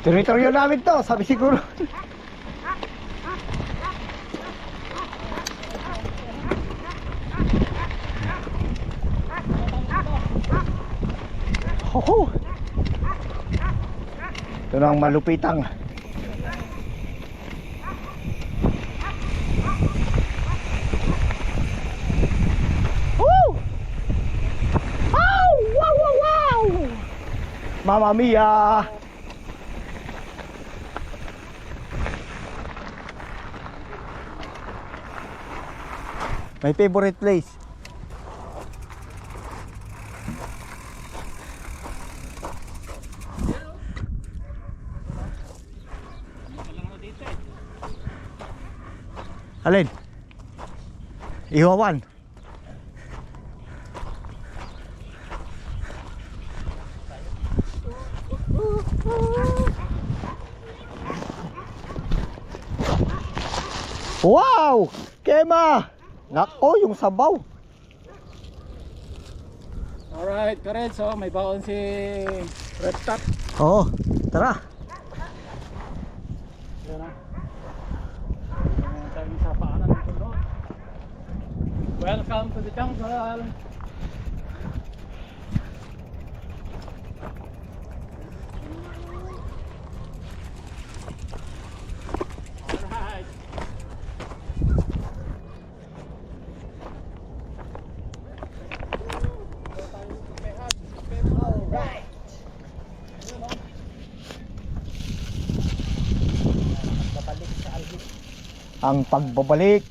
Teritoryo namin to, sabi siguro. Hoho! Ito na ang malupitang. Woo! Oh! Wow, wow, wow! Mamma mia! My favorite place. Alin? Iwawan. Wow! Kema! Nako, yung sabaw. Alright, Karenzo, may baon si Red Top. Oo, tara. Yan na. Ayan tayo sa paanan ng tulo. Welcome to the jungle. Alright. Ang pagbabalik.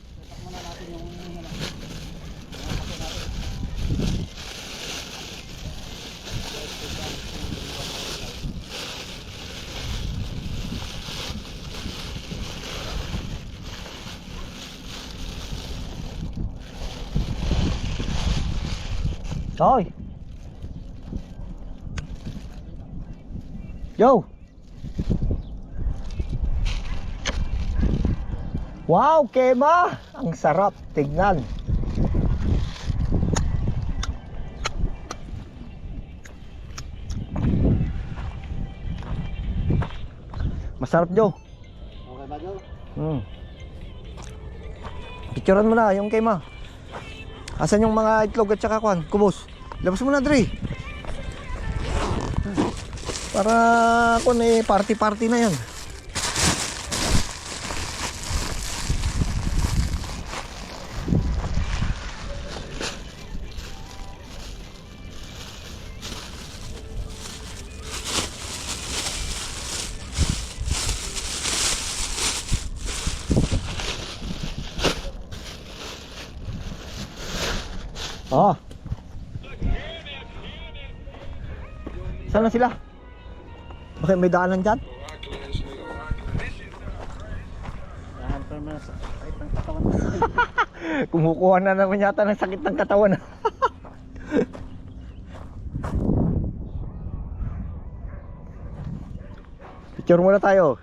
Hoy. Yo. Wow, Kema! Ang sarap tignan. Masarap, Joe. Okay ba, Joe? Picturean mo na yung Kema. Asan yung mga itlog at saka kwan? Kubos. Labas mo na, Dre. Para kung party-party na yan. Oh. Saan na sila? Bakit may daanan dyan? Dahan pa naman sa kahit ng katawan. Kumukuha na naman yata ng sakit ng katawan. Picture muna tayo.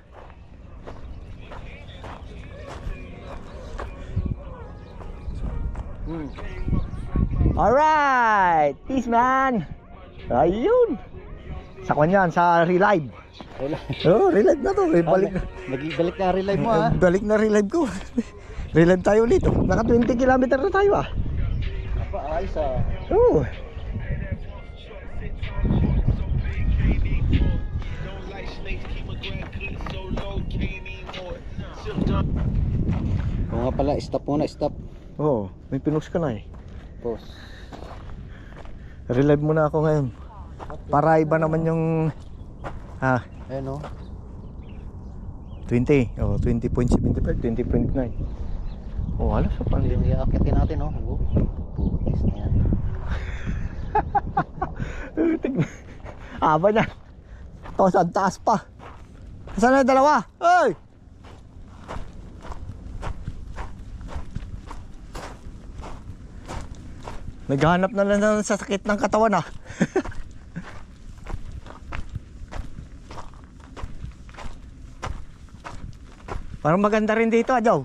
Alright, peace man. Ayun. Sa kanya, sa relive. Oh, relive na to. Balik na. Balik na relive mo ha. Balik na relive ko. Relive tayo ulit. Oh. Naka 20 kilometer na tayo ah. Apa, ayos ah. Oh. Kung nga pala, stop muna, stop. Oh, may pinos ka na eh. Pause. Relive muna ako ngayon. Para iba naman yung Ayun o. 20. Oh, 20.75, 20.9. Oh, alas sa pan. Yung iaakyatin natin o. Putis na yan. Aba niya. Ito, saan taas pa. Saan na yung dalawa? Hey! Naghahanap na lang sa sakit ng katawan ah. Parang maganda rin dito ah, Joe.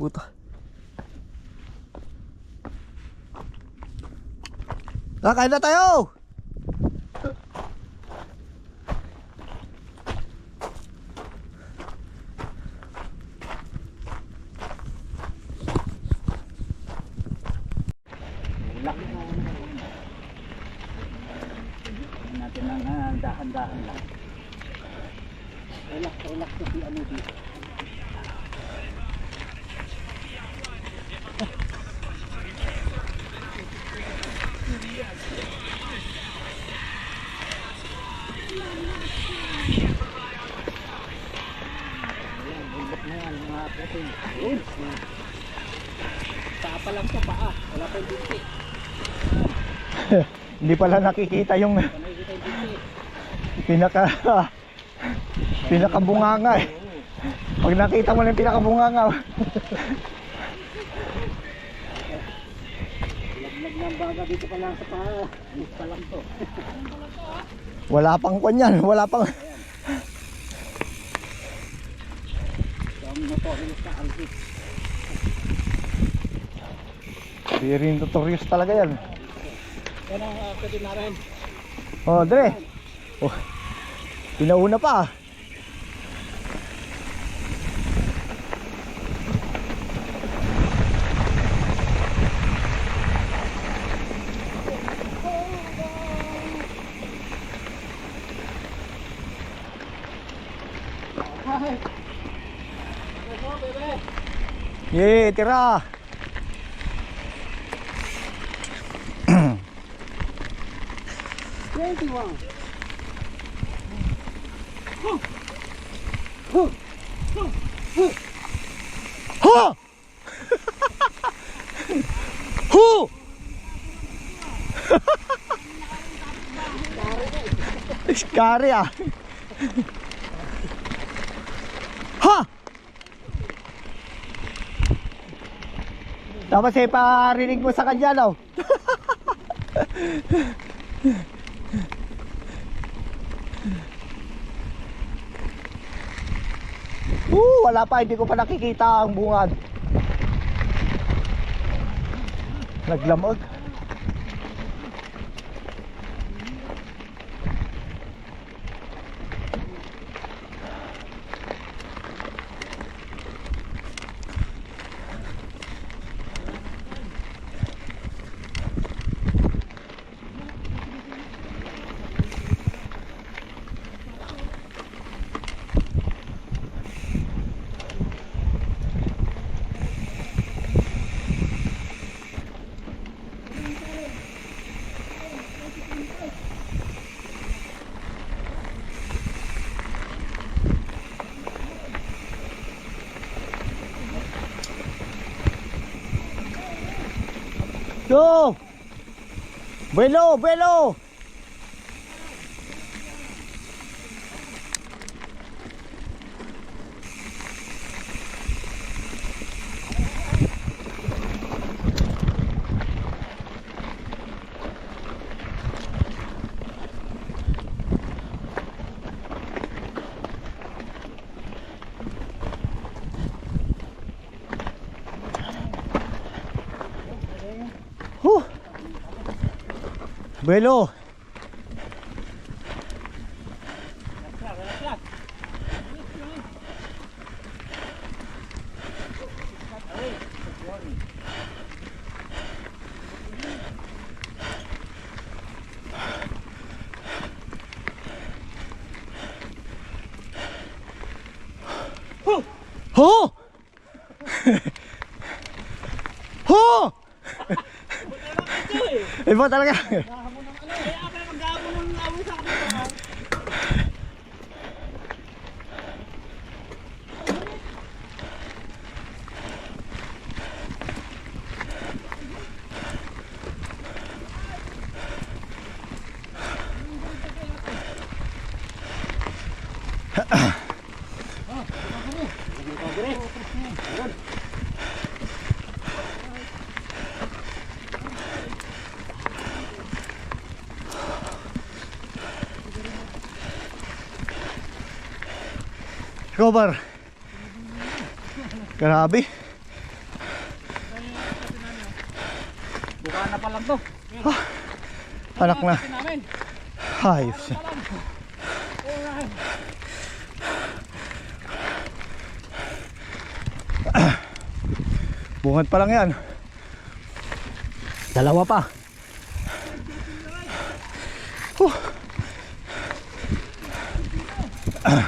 Puta. Kain na tayo. Laki na natin ng dahan-dahan lang. Relax na si ano dito. Bulbok na yan mga puting. Paa pa lang to, paa. Wala pa yung binti. Hindi pala nakikita yung Nakikita yung binti. pinakabunganga eh. Pag nakita mo na yung pinakabunganga. Laglag ng baga dito pa lang sa paa. Alis pa lang to. Wala pang kwan yan, wala pang. So ang notorious na algis. Very notorious talaga yan. Yan ang pwede na rin. Oh, Dre. Oh, pinauna pa. Ay! Ano bebe? Yee, tira. Ha! Hu! Iskari ah. Ha! Tapos parinig mo sa kanya daw. Wala pa, hindi ko pa nakikita ang bungad. Naglamog. Go! Buelo, buelo! Buelo. Ho! Ho! Iba talaga. Cover. Grabe. Buka na pa lang to. Anak na. Namin. Hayos. Bungad pa lang yan. Dalawa pa. Huh. Huh.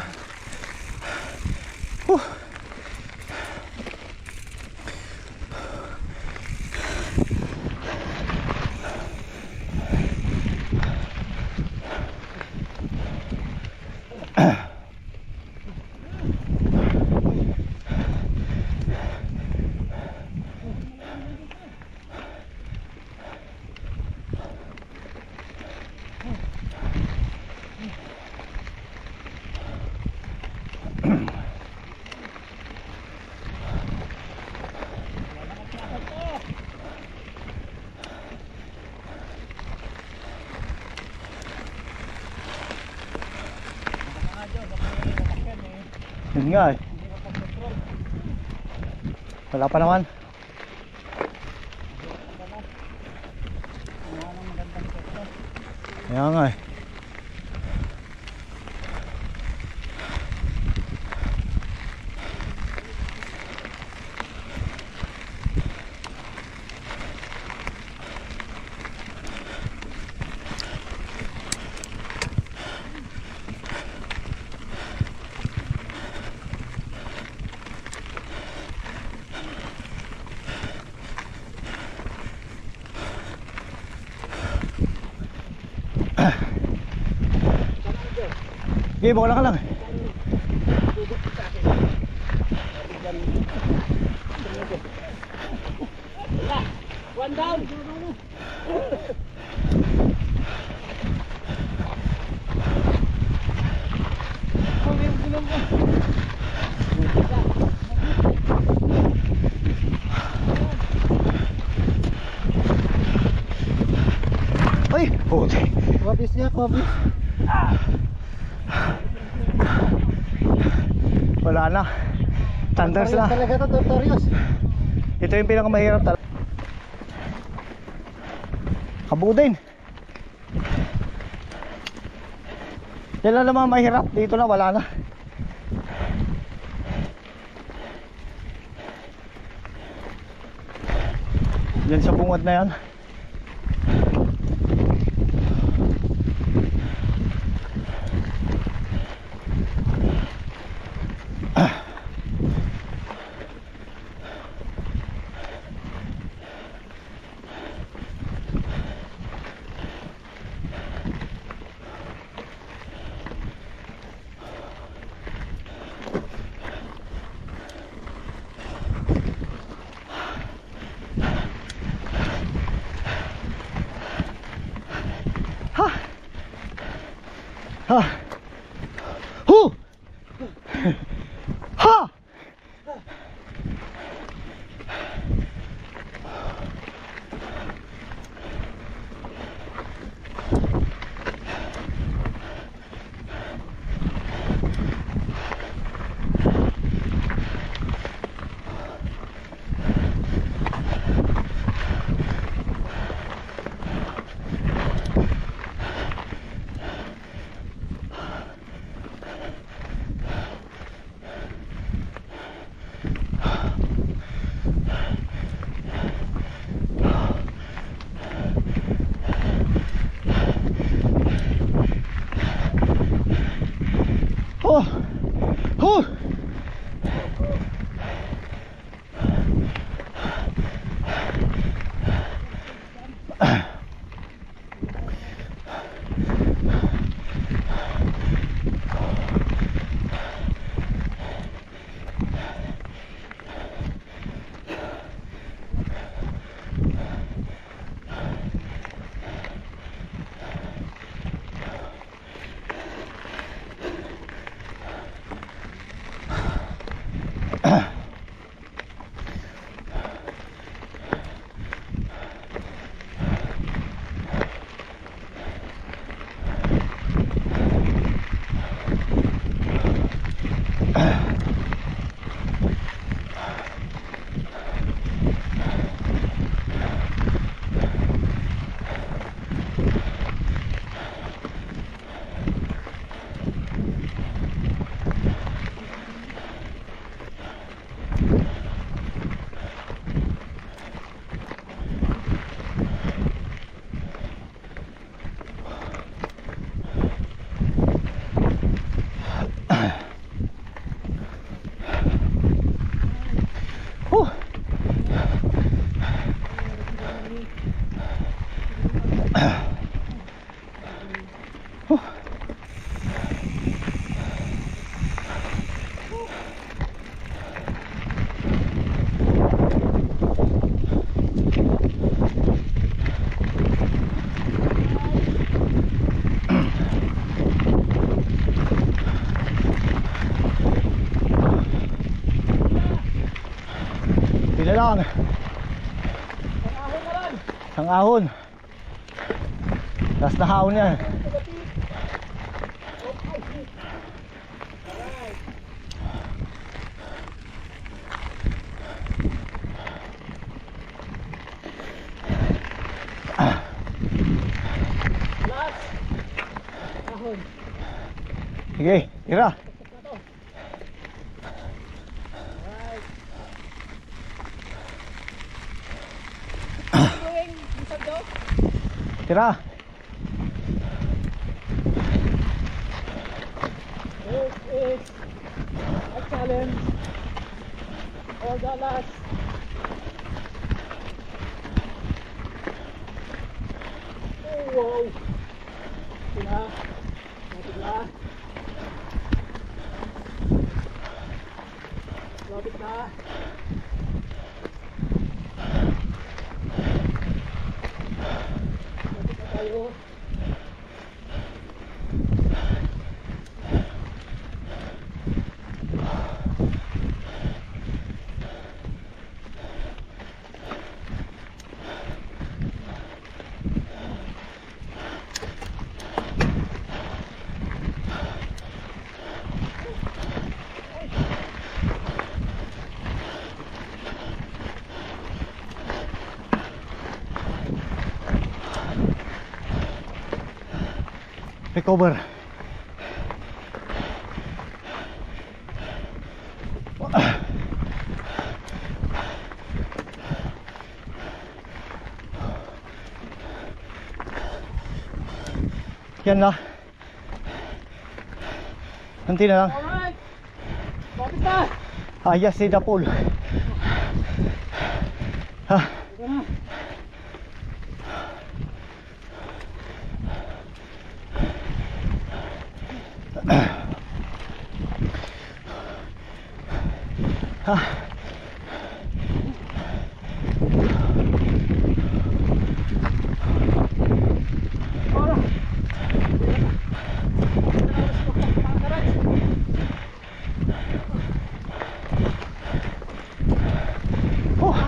Yun nga eh. Wala pa naman. Kaya nga eh. Okay, bawala ka lang. One down. Ay, puti. Wabis niya, wabis. Wala na. Thunders na. Talaga to, Tortorios. Ito yung pinakamahirap talaga. Kabuo din. Yan lang naman mahirap. Dito na wala na. Diyan sa bungad na yan. Ha! Hu! Ha! Isang ahon. Last na haon yan. Last. Ahon. Sige, tira. Going, isang daw. Tira. This is a challenge for the last. Oh, wow. Sila. Sila. Lapit na. Lapit na tayo. Recover. Yan na. Nanti na lang. Alright. Lapit na. Ayas si Dapol. Ha. Ito na. Ha. Ora. Oh.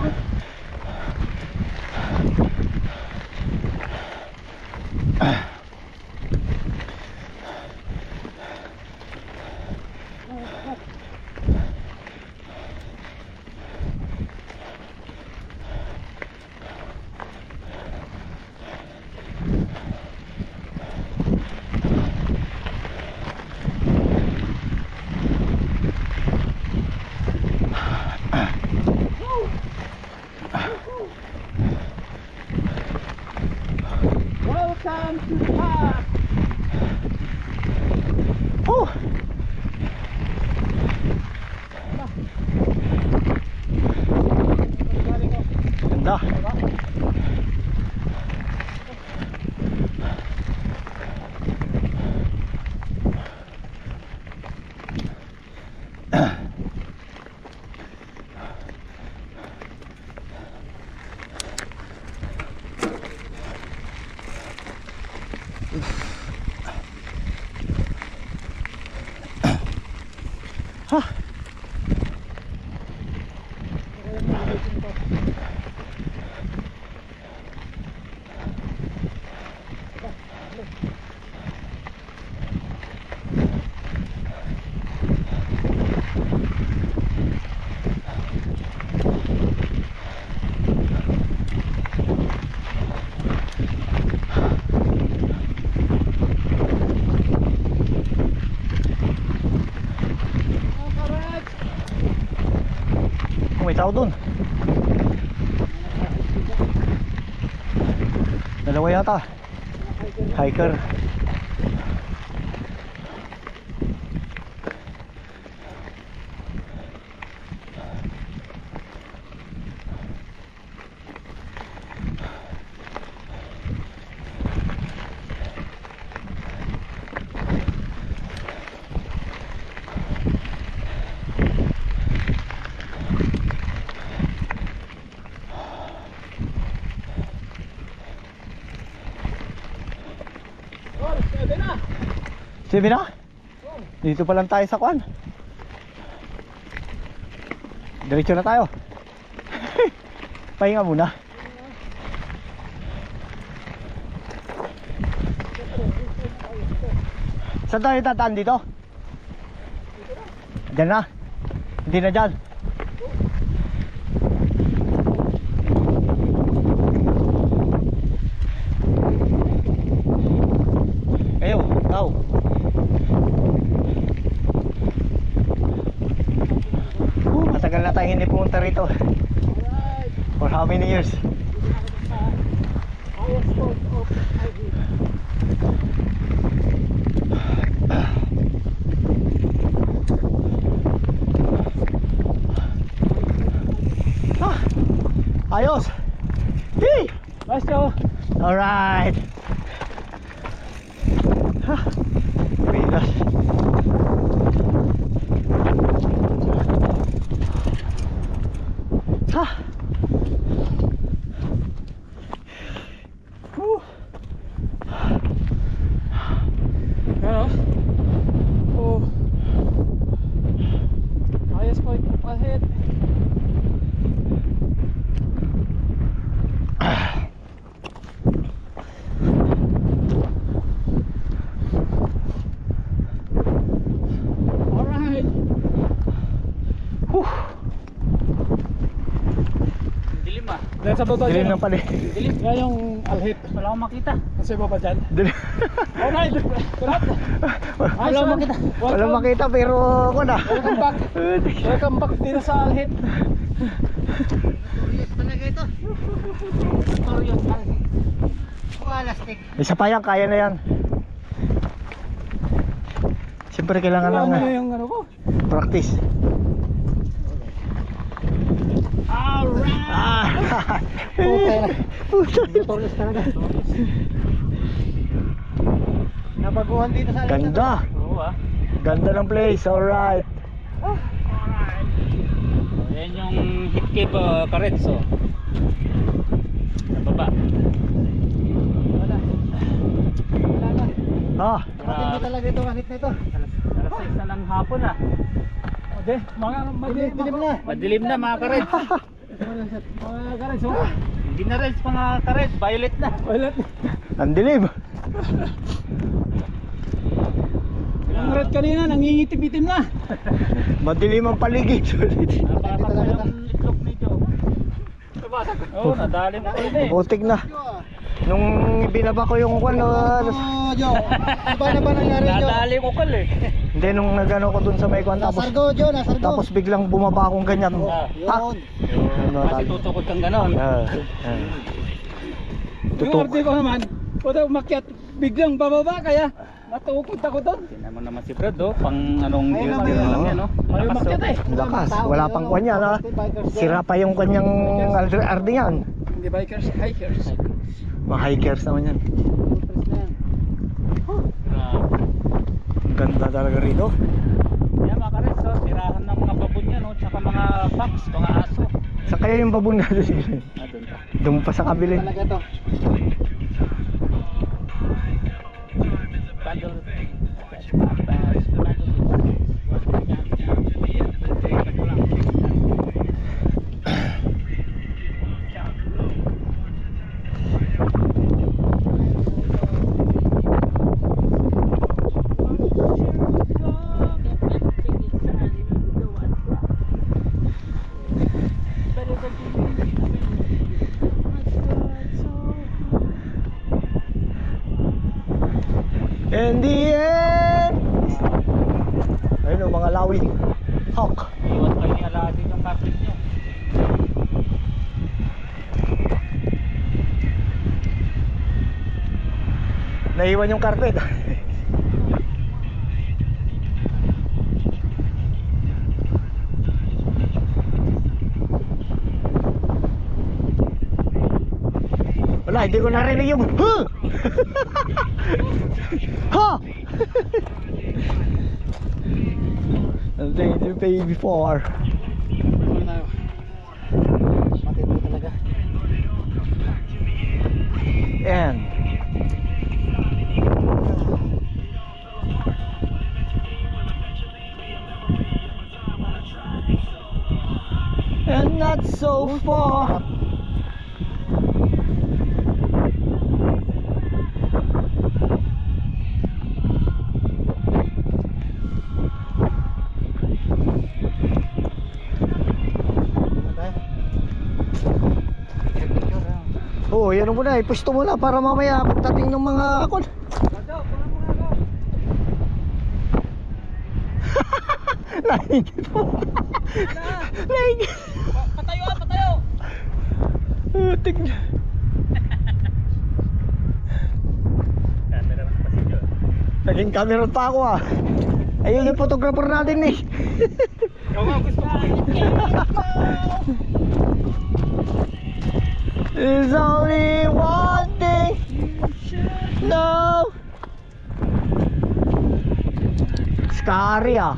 Welcome to the park. Oh. Ganda. Ha. Kung may tao dun. Dalawa yata. Hiker. Oh, 7 na. Sige na. Dito pa lang tayo sa kwan. Diretso na tayo. Pahinga muna. Saan tayo tataan dito? Diyan na? Hindi na dyan? Ayaw, tao. Matagal na tayo hindi pumunta rito. For how many years? Highest point of Ivy. Ayos! Hey! Nice Joe. Alright! Bilas. Ha! Ano? Oh. Highest point up ahead. Alright. Whew! Dilim ah. Dahil sa baba Dilim dyan. ng pali. Dilim. Yan yung alhit. Wala akong makita. Kasi baba dyan. Dilim. Alright. Lahat. Wala makita. Wala makita pero ako na. Welcome back. Welcome back dito sa alhit. Notorious talaga ito. Notorious Ivy. Walastik. Isa pa yan, kaya na yan. Siyempre kailangan lang Ano yung ano ko? practice. Alright. Ah! Notorious talaga. Nabaguhan dito sa Ganda! Oo ah. Ganda ng place, alright. Alright. Yan yung hit cave Caretso. Sa baba. Wala. Wala na. Ah, Matindi talaga ito kahit na ito. Alas 6 na ng hapon ah. Okay, mga Dilim na. madilim na mga Karets. Mga Karets, oh. Hindi na rin mga Karets, violet na. Violet. ang dilim. Ang red kanina, nangingitim-itim na. Madilim ang paligid. Napasok na yung itlog nito. Oo, nadali mo ulit eh. Butik na. Nung binaba ko yung kwan, Oh, Jo. Iba na ba nangyari, Jo? Nadali ko kal eh. hindi nung nagano ko dun sa may kwan tapos Nasargo, Jo. Nasargo. tapos biglang bumaba akong ganyan. Yun. Ano, Kasi tali. tutukod kang ganon. Yung Tutok. arte ko naman, puto umakyat, biglang bababa kaya natukod ako doon. Tingnan mo naman si Fred oh, pang anong Ayun yun, naman yun yun, lang oh. yan oh. Ayaw umakyat eh. Lakas, wala pang kwan yan ha. Sira pa yung kanyang arde yan. Hindi bikers, hikers. Mga hikers naman yan. Ang ganda talaga rito. Yan mga Karets oh, tirahan ng mga babon yan oh, tsaka mga fox, mga aso. Sa kaya yung babon natin. Ah, doon pa. Doon pa sa kabili. Talaga to. Paddle. In the end. Ayun o, mga lawi. Hawk. Iwan kayo ni Aladdin yung kapit nyo. Naiwan yung carpet. Wala, hindi ko narinig yung huh! Ha! Ang thing you pay before. Matindi talaga. And not so far. Oo, yan mo na, ipusto mo na para mamaya pagdating ng mga akon. Gagaw, pula mo nga ako. Naingit mo. Naingit. Patayo ah, patayo. Tignan. Camera ng pasilyo. Naging camera pa ako ah. Ayun yung photographer natin eh. Ikaw nga gusto ko. There's only one thing. No. Scary ah.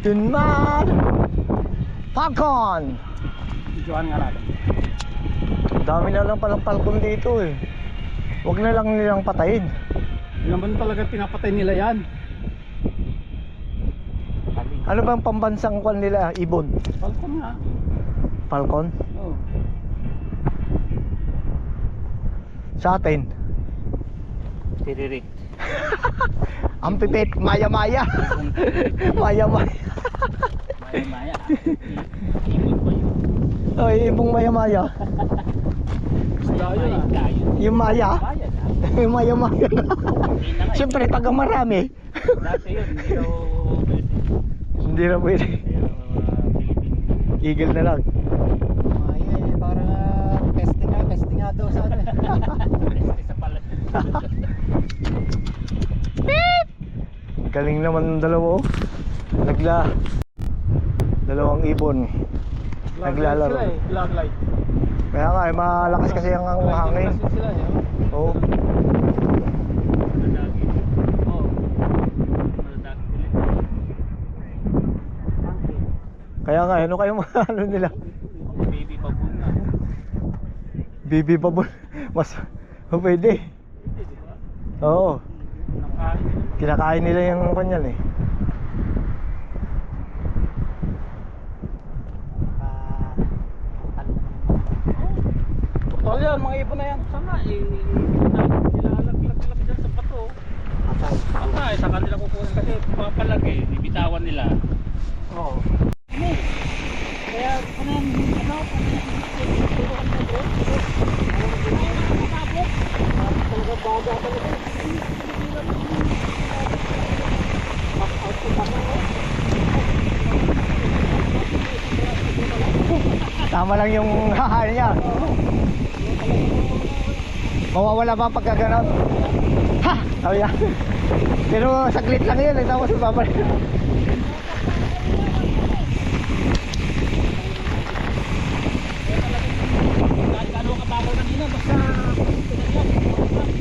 Dun man. Falcon. Videoan nga natin. Dami na lang palang falcon dito eh. Huwag na lang nilang patayin. Yun naman talaga pinapatay nila yan. Ano bang pambansang kwan nila? Ibon? Falcon nga. Falcon? Oo. Sa atin? Tiririk. Ang pipit, maya-maya. Maya-maya. Maya-maya. Ibon pa yun. Ay, ibong maya-maya. Layo na. Yung maya? Maya na. Yung maya-maya. Hindi na nga. Siyempre, taga marami. Dati yun, hindi daw pwede. Hindi na pwede. Kaya Pilipino. Eagle na lang. Maya eh, para testing nga daw sa ano eh. Pwede sa palat. Galing naman ng dalawa oh. Dalawang ibon. Naglalaro. Black light. Kaya nga, eh, malakas kasi ang hangin. Sila eh. Oo. Kaya nga, ano kayo mga ano nila? Baby baboon na. Bibi pa mas pwede. Oo. Kinakain nila yung kanyan eh. Tol yan, mga ibon na yan. Sana eh, nilalaglag dyan sa bato. Sana eh, sa kanila kukunin kasi papalag eh, ibitawan nila. Oo. Kaya, ano, Tama lang yung hahain niya. Mawawala pa pagka ganon. Ha! Sabi niya. Pero saglit lang yun eh, tapos ibabalik. ano ka bagal kanina, basta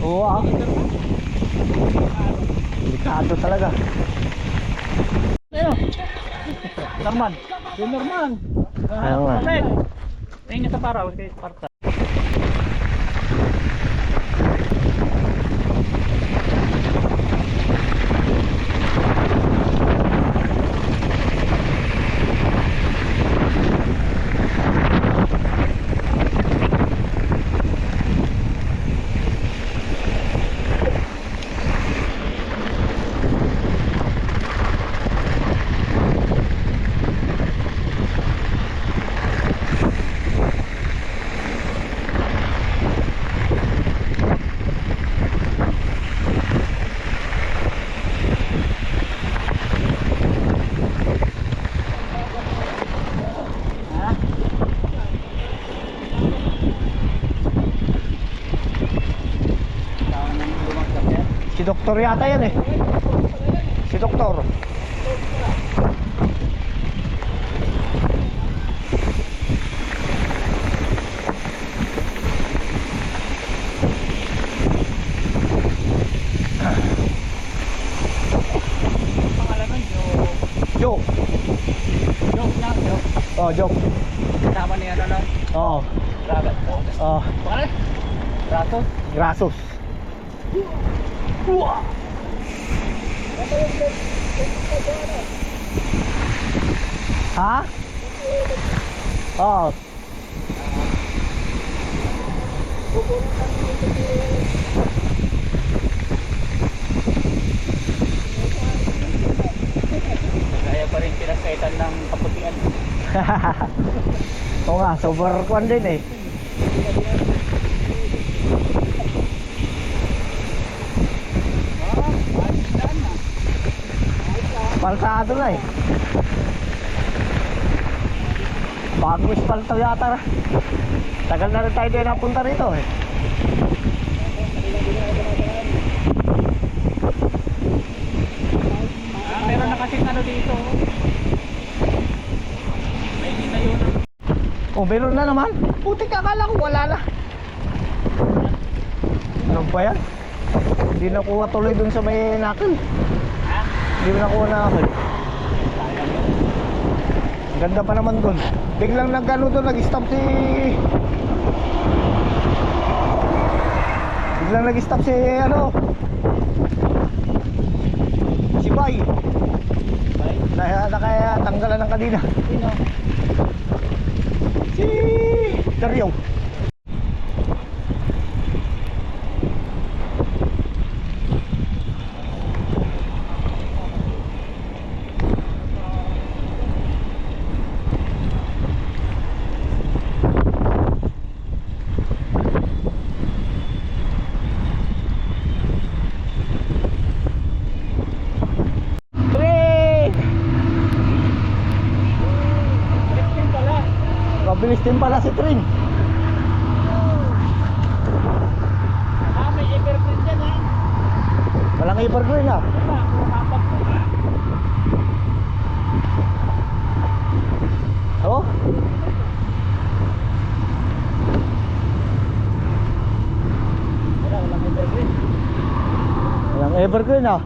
Oo ah. Delikado talaga. ayun. Norman. Yung Norman. Ayaw nga. Tingin sa paraw kay Parta. Si doktor yata yan eh. Si doktor. Pangalan nun, Joke. Joke lang, joke. Oh, joke. Kasama niya ano lang. Oo. Ragat. Oh, Pangalan? Rato? grasos. Ha? Oo. Kaya pa rin pinagkaitan ng kaputian. Oo nga, super kwan din eh. Palsado na eh. Bago ispalto yata na. Tagal na rin tayo din napunta rito eh. Meron na kasing ano dito. May kita yun. Oh, meron na naman. Putik, akala ko wala na. Ano ba yan? Hindi nakuha tuloy dun sa may nakil. Hindi mo nakuha na nakil. Ganda pa naman dun. Biglang nag-ano dun, nag-stop si... Biglang nag-stop si ano... Si Bay. Kaya tanggalan ng kadina. Si Daryo. Mabilis din pala si Trin. May evergreen dyan ha. Walang evergreen ah. Diba? Kumakapat po. Oh? Walang evergreen. Walang evergreen ah.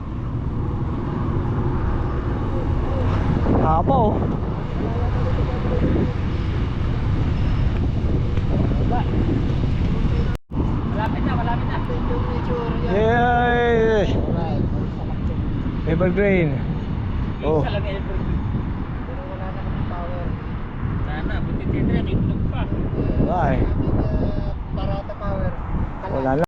Haba oh. Malapit na, malapit na. Yay! Evergreen. Oh. Isa lang evergreen. Pero wala na kami power. Sana, buti titra, may itlog pa. Ay. Parata power. Wala na.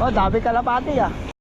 Oh, dami kalapati ah.